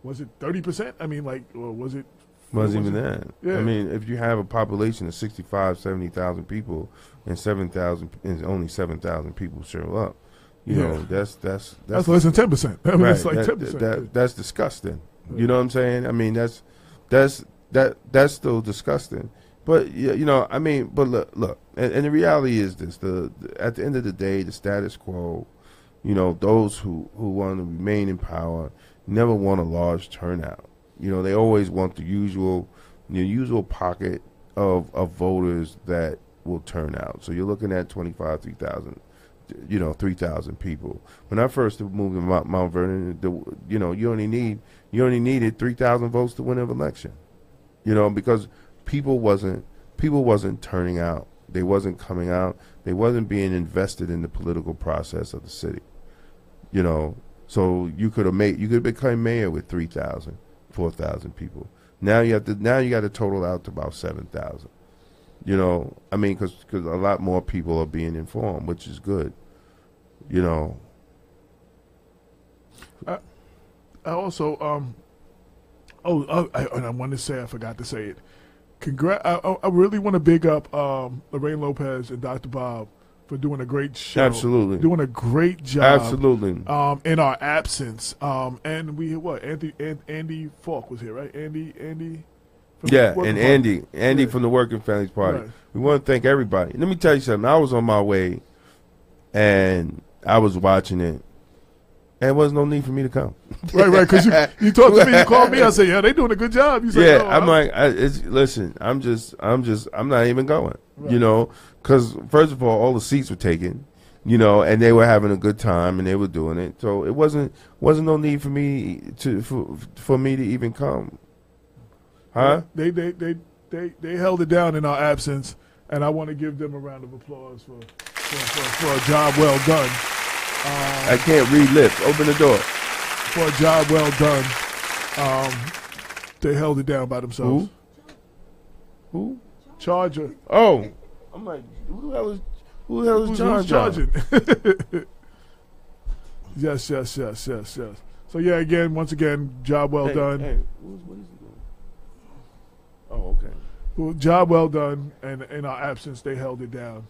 it 30%? Or was it? Wasn't even that. Yeah. If you have a population of 65, 70,000 people and only 7,000 people show up, that's less than 10%. Right, it's like 10%. That's disgusting. You know what I'm saying? That's still disgusting. But but look, and the reality is this: at the end of the day, the status quo, those who want to remain in power never want a large turnout. They always want the usual pocket of voters that will turn out. So you're looking at 3,000 people. When I first moved to Mount Vernon, you only needed 3,000 votes to win an election. Because people wasn't turning out. They wasn't coming out. They wasn't being invested in the political process of the city. So you could have become mayor with 3,000, 4,000 people. Now you got to total out to about 7,000. Because a lot more people are being informed, which is good. I also I wanted to say, I forgot to say it. I really want to big up Lorraine Lopez and Dr. Bob for doing a great show. Absolutely. Doing a great job. Absolutely. In our absence. And we Andy Falk was here, right? Andy Andy from the Working Families Party. Right. We want to thank everybody. Let me tell you something. I was on my way and I was watching it, And there was no need for me to come. Right, because you talked to me, you called me, I said, yeah, they doing a good job. You said, yeah, I'm like, listen, I'm not even going, right. Because first of all the seats were taken, and they were having a good time and they were doing it. So it wasn't no need for me for me to even come. Huh? They held it down in our absence, and I want to give them a round of applause for a job well done. I can't read lips. Open the door. For a job well done. They held it down by themselves. Who? Charger. Oh. I'm like, who the hell is Who's charging? Yes. So yeah, once again, job well done. Hey, what is he doing? Oh, okay. Well, job well done, and in our absence, they held it down.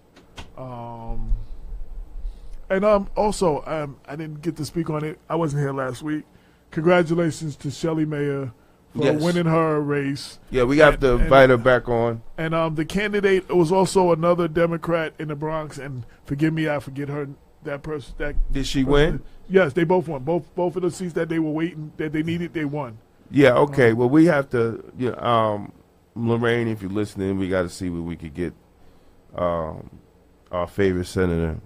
And also, I didn't get to speak on it. I wasn't here last week. Congratulations to Shelley Mayer for winning her race. Yeah, we have to invite her back on. And the candidate was also another Democrat in the Bronx. And forgive me, I forget her. That person. Did she win? Yes, they both won. Both of the seats that they were waiting, that they needed, they won. Yeah. Okay. Well, we have to. Lorraine, if you're listening, we got to see where we could get our favorite senator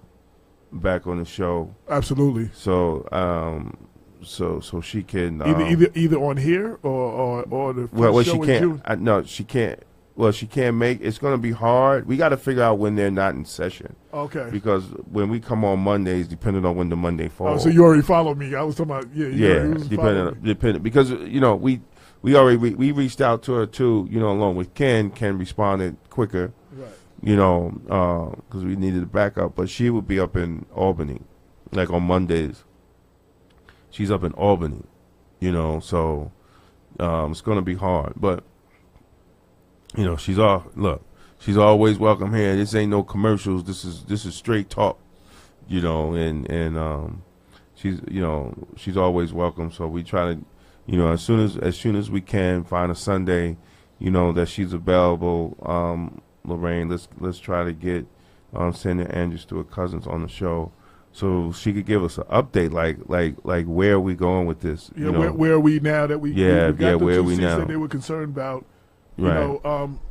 back on the show. Absolutely. So, so she can either on here or the well show she can't. No, she can't. Well, she can't make. It's going to be hard. We got to figure out when they're not in session. Okay. Because when we come on Mondays, depending on when the Monday falls. Oh, so you already followed me. I was talking about depending because we already reached out to her too. Along with Ken responded quicker. Right. Because we needed a backup, but she would be up in Albany, like on Mondays. She's up in Albany, so it's going to be hard. But, she's always welcome here. This ain't no commercials. This is straight talk, and she's always welcome. So we try to, as soon as we can find a Sunday, that she's available. Lorraine, let's try to get Senator Andrews to her cousins on the show, so she could give us an update, like where are we going with this? Yeah, where are we now that we got the where two are we seats now? that they were concerned about,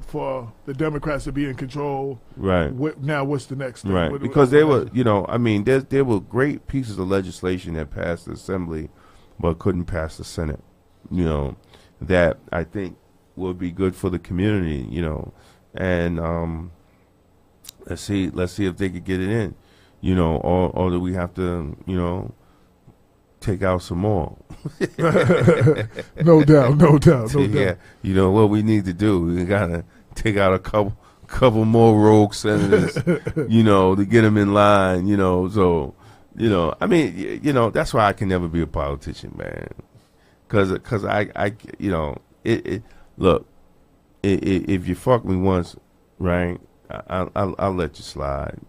for the Democrats to be in control. Right. Now, what's the next thing? Right, because they were, there were great pieces of legislation that passed the Assembly, but couldn't pass the Senate. That I think would be good for the community. And let's see if they could get it in, or do we have to, take out some more? No doubt. Yeah, what we need to do, we gotta take out a couple more rogue senators, to get them in line, So, that's why I can never be a politician, man, because I look. If you fuck me once, right, I'll let you slide,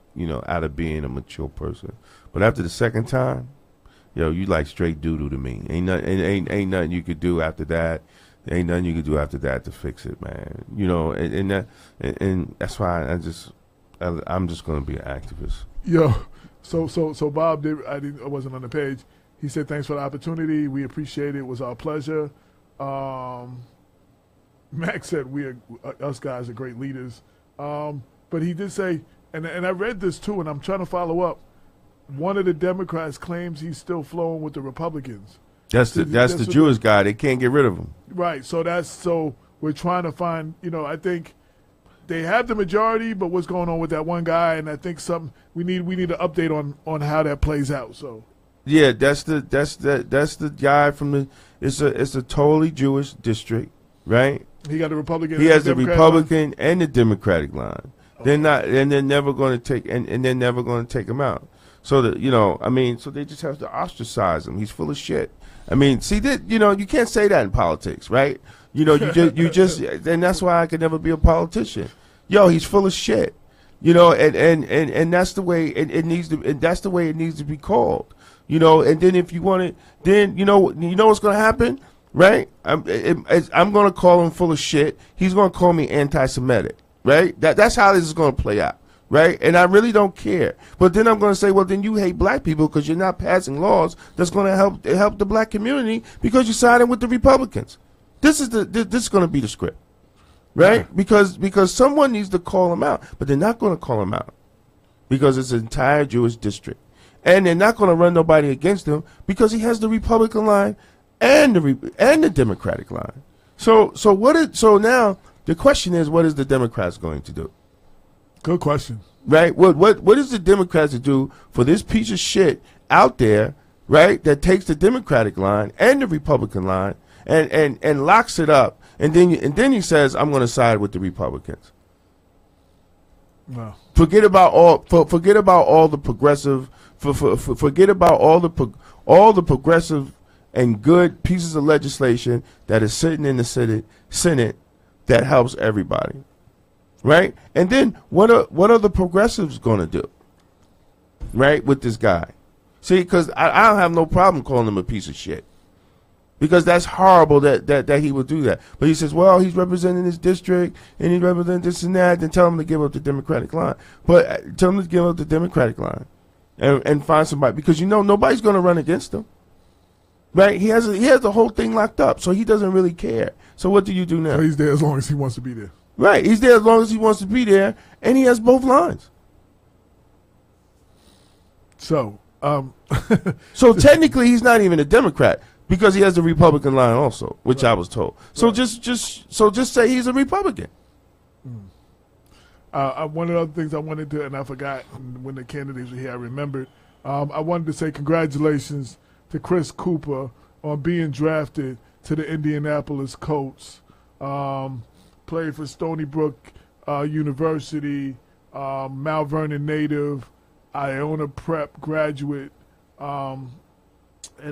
out of being a mature person. But after the second time, you like straight doo-doo to me. Ain't nothing you could do after that. Ain't nothing you could do after that to fix it, man. And that's why I'm just gonna be an activist. Yo, so Bob I wasn't on the page. He said thanks for the opportunity. We appreciate it. It was our pleasure. Max said us guys are great leaders. But he did say, and I read this too, and I'm trying to follow up. One of the Democrats claims he's still flowing with the Republicans. That's the Jewish guy. They can't get rid of him. Right. So we're trying to find. I think they have the majority, but what's going on with that one guy? And I think we need an update on how that plays out. So. Yeah, that's the guy from the. It's a totally Jewish district, right? He got the Republican. He has the Republican and the Democratic line. They're not, and they're never going to take, and they're never going to take him out. So so they just have to ostracize him. He's full of shit. See that, you can't say that in politics, right? You just, and that's why I could never be a politician. He's full of shit. And that's the way it needs to, and that's the way it needs to be called. And then if you want it, then you know what's going to happen. Right, I'm going to call him full of shit. He's going to call me anti-Semitic. Right, that's how this is going to play out. right? And I really don't care. But then I'm going to say, well, then you hate black people because you're not passing laws that's going to help the black community because you're siding with the Republicans. This is going to be the script, right? Yeah. Because someone needs to call him out, but they're not going to call him out because it's an entire Jewish district. And they're not going to run nobody against him because he has the Republican line and the Democratic line. So now the question is, what is the Democrats going to do? Good question. Right? What is the Democrats to do for this piece of shit out there, right, that takes the Democratic line and the Republican line and locks it up, and then he says, I'm going to side with the Republicans. No. Forget about all the progressive. Forget about all the progressive and good pieces of legislation that is sitting in the Senate that helps everybody, right? And then what are the progressives going to do, right, with this guy? See, because I don't have no problem calling him a piece of shit, because that's horrible that he would do that. But he says, well, he's representing his district and he's representing this and that. Then tell him to give up the Democratic line. But tell him to give up the Democratic line and find somebody, because nobody's going to run against him. Right, he has the whole thing locked up, so he doesn't really care. So what do you do now? So he's there as long as he wants to be there. Right, he's there as long as he wants to be there, and he has both lines. So, so technically, he's not even a Democrat because he has the Republican line also, which I was told. So just say he's a Republican. One of the other things I wanted to, and I forgot when the candidates were here, I remembered. I wanted to say congratulations to Chris Cooper on being drafted to the Indianapolis Colts. Played for Stony Brook University, Mount Vernon native, Iona Prep graduate, and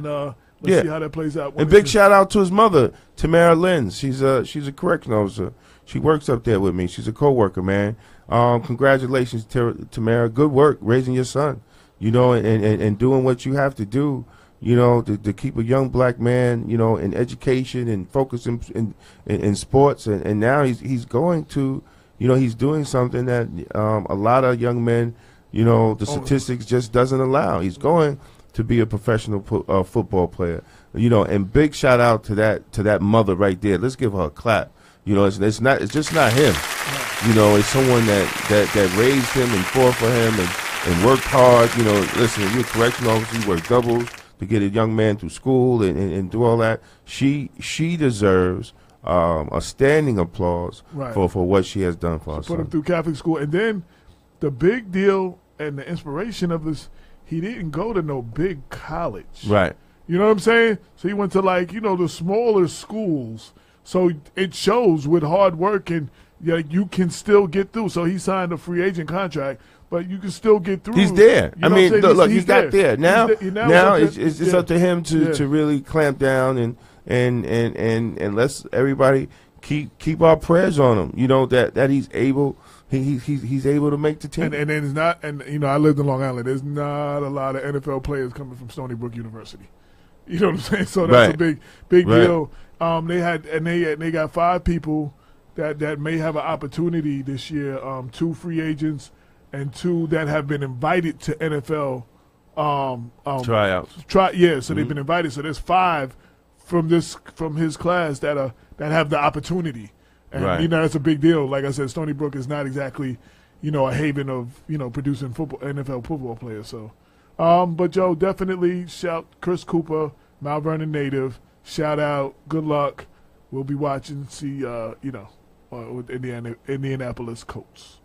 let's see how that plays out. And big shout out to his mother, Tamara Lenz. She's a correctional officer. She works up there with me. She's a co-worker, man. Congratulations, Tamara. Good work raising your son, and doing what you have to do, to keep a young black man, in education and focus in sports. And now he's going to, he's doing something that a lot of young men, the statistics just doesn't allow. He's going to be a professional football player, and big shout out to that mother right there. Let's give her a clap. It's just not him. It's someone that raised him and fought for him and worked hard. Listen, you're a correctional officer, you work doubles to get a young man through school and do all that. She deserves a standing applause for what she has done for us. Put him through Catholic school. And then the big deal and the inspiration of this, he didn't go to no big college. Right. You know what I'm saying? So he went to the smaller schools. So it shows with hard work and you can still get through. So he signed a free agent contract, but you can still get through. He's there. Look, he got there. Now it's up to him to really clamp down and let's everybody keep our prayers on him. That he's able. He's able to make the team. And it's not. And I lived in Long Island. There's not a lot of NFL players coming from Stony Brook University. You know what I'm saying? So that's a big deal. They got 5 people that may have an opportunity this year. 2 free agents and 2 that have been invited to NFL tryouts. So they've been invited. So there's 5 from his class that have the opportunity. And that's a big deal. Like I said, Stony Brook is not exactly, a haven of, producing NFL football players. So but Joe, definitely shout Chris Cooper, Mount Vernon native. Shout out, good luck. We'll be watching, see, with Indianapolis Colts.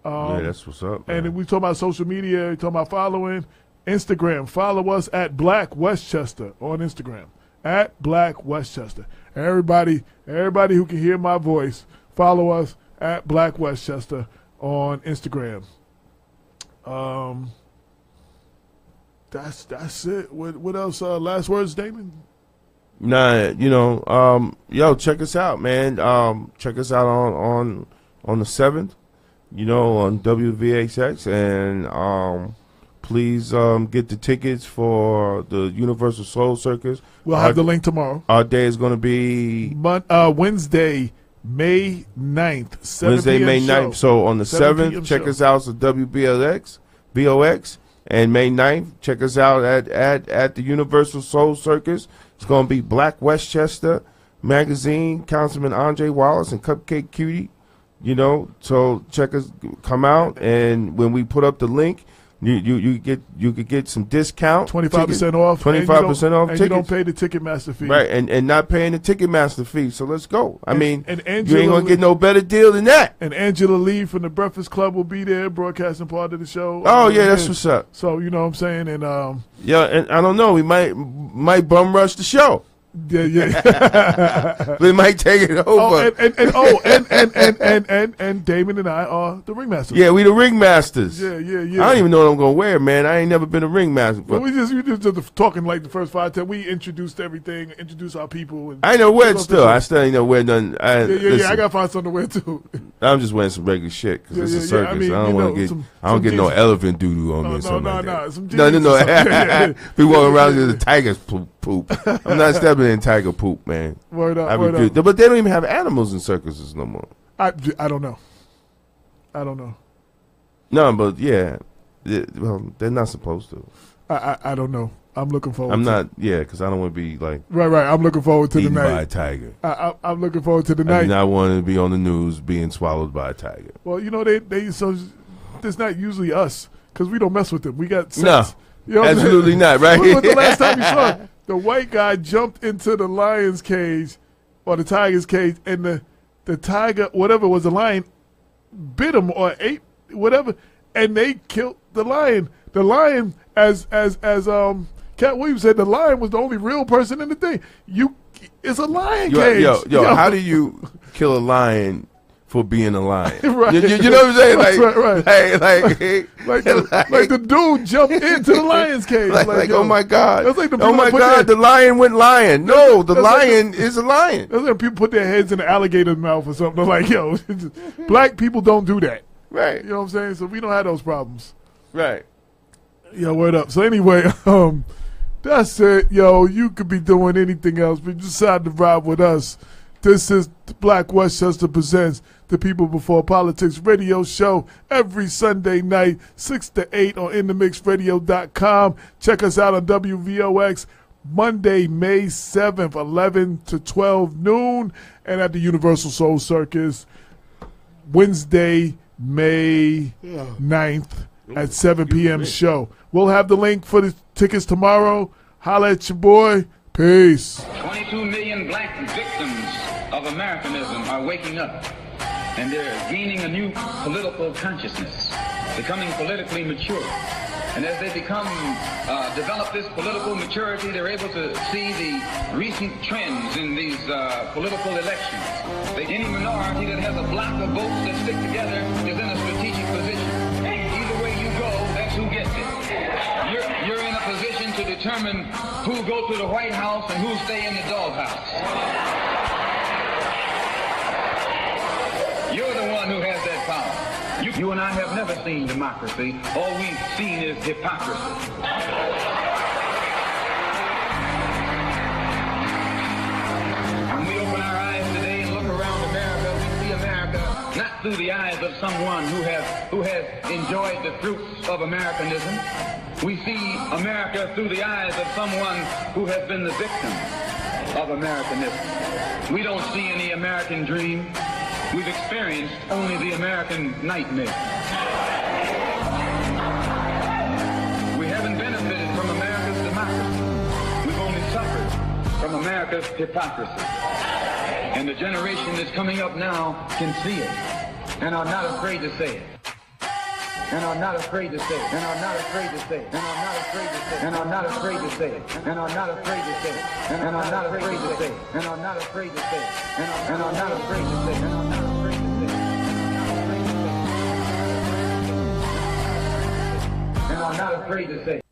That's what's up, man. And then we talk about social media, we talk about following. Instagram, follow us at Black Westchester on Instagram. At Black Westchester. Everybody who can hear my voice, follow us at Black Westchester on Instagram. That's it. What else? Last words, Damon? Nah, check us out, man. Check us out on the 7th, on WVXX, and please get the tickets for the Universal Soul Circus. We'll have the link tomorrow. Our day is going to be Wednesday, May 9th, 7 Wednesday, p.m. May show. 9th. So on the 7 7th, p.m. check show. us out at WBOX. And May 9th, check us out at the Universal Soul Circus. It's going to be Black Westchester Magazine, Councilman Andre Wallace, and Cupcake Cutie. You know, so check us, come out, and when we put up the link, you could get some discount, 25% off, 25% off, and tickets. you don't pay the Ticketmaster fee, right? And not paying the Ticketmaster fee. So let's go. I mean, and you ain't gonna get no better deal than that. And Angela Lee from the Breakfast Club will be there, broadcasting part of the show. Oh yeah, that's what's up. So you know what I'm saying, and yeah, and I don't know, we might bum rush the show. Yeah. They might take it over. And Damon and I are the ringmasters. Yeah, we the ringmasters. Yeah. I don't even know what I'm gonna wear, man. I ain't never been a ringmaster. Well, we just talking like the first 5-10. We introduced everything, introduced our people. And I ain't know where still. I still ain't know where nothing. Yeah. I gotta find something to wear too. I'm just wearing some regular shit because it's a circus. I don't want to get. I don't get no elephant doo doo on me or something like that. No. Be walking around with the tiger's poop. I'm not stepping in tiger poop, man. Word up. But they don't even have animals in circuses no more. I don't know. No, but yeah, well, they're not supposed to. I don't know. I'm looking forward. I'm not. Yeah, because I don't want to be like. Right. I'm looking forward to the night. By a tiger. I'm looking forward to the night. I do not want to be on the news being swallowed by a tiger. Well, you know they so it's not usually us because we don't mess with them. We got sense. No, you know absolutely not. Right. When was the last time you saw it? The white guy jumped into the lion's cage or the tiger's cage, and the tiger, whatever was the lion, bit him or ate whatever, and they killed the lion. The lion, as Cat Williams said, the lion was the only real person in the thing. It's a lion cage. Yo, how do you kill a lion for being a lion? Right. You know what I'm saying? Like, right. Like the dude jumped into the lion's cage. Like oh my God. That's like oh my God, the lion went lion. No, the lion is a lion. That's like people put their heads in an alligator's mouth or something. They're like, yo, black people don't do that. Right. You know what I'm saying? So we don't have those problems. Right. Yo, word up. So anyway, that's it. Yo, you could be doing anything else, but you decided to ride with us. This is Black Westchester Presents the People Before Politics radio show every Sunday night, 6 to 8 on InTheMixRadio.com. Check us out on WVOX Monday, May 7th, 11 to 12 noon, and at the Universal Soul Circus Wednesday, May 9th at 7 p.m. show. We'll have the link for the tickets tomorrow. Holla at your boy. Peace. 22 million black victims of Americanism are waking up, and they're gaining a new political consciousness, becoming politically mature. And as they develop this political maturity, they're able to see the recent trends in these political elections. Any minority that has a block of votes that stick together is in a strategic position. Either way you go, that's who gets it. You're in a position to determine who go to the White House and who stay in the doghouse. You're the one who has that power. You and I have never seen democracy. All we've seen is hypocrisy. When we open our eyes today and look around America, we see America not through the eyes of someone who has enjoyed the fruits of Americanism. We see America through the eyes of someone who has been the victim of Americanism. We don't see any American dream. We've experienced only the American nightmare. We haven't benefited from America's democracy. We've only suffered from America's hypocrisy. And the generation that's coming up now can see it and are not afraid to say it. And are not afraid to say it. And are not afraid to say it. And are not afraid to say it. And are not afraid to say it. And are not afraid to say it. And are not afraid to say it. And are not afraid to say it. And are not afraid to say it. And are not afraid to say it. And are not afraid to say it.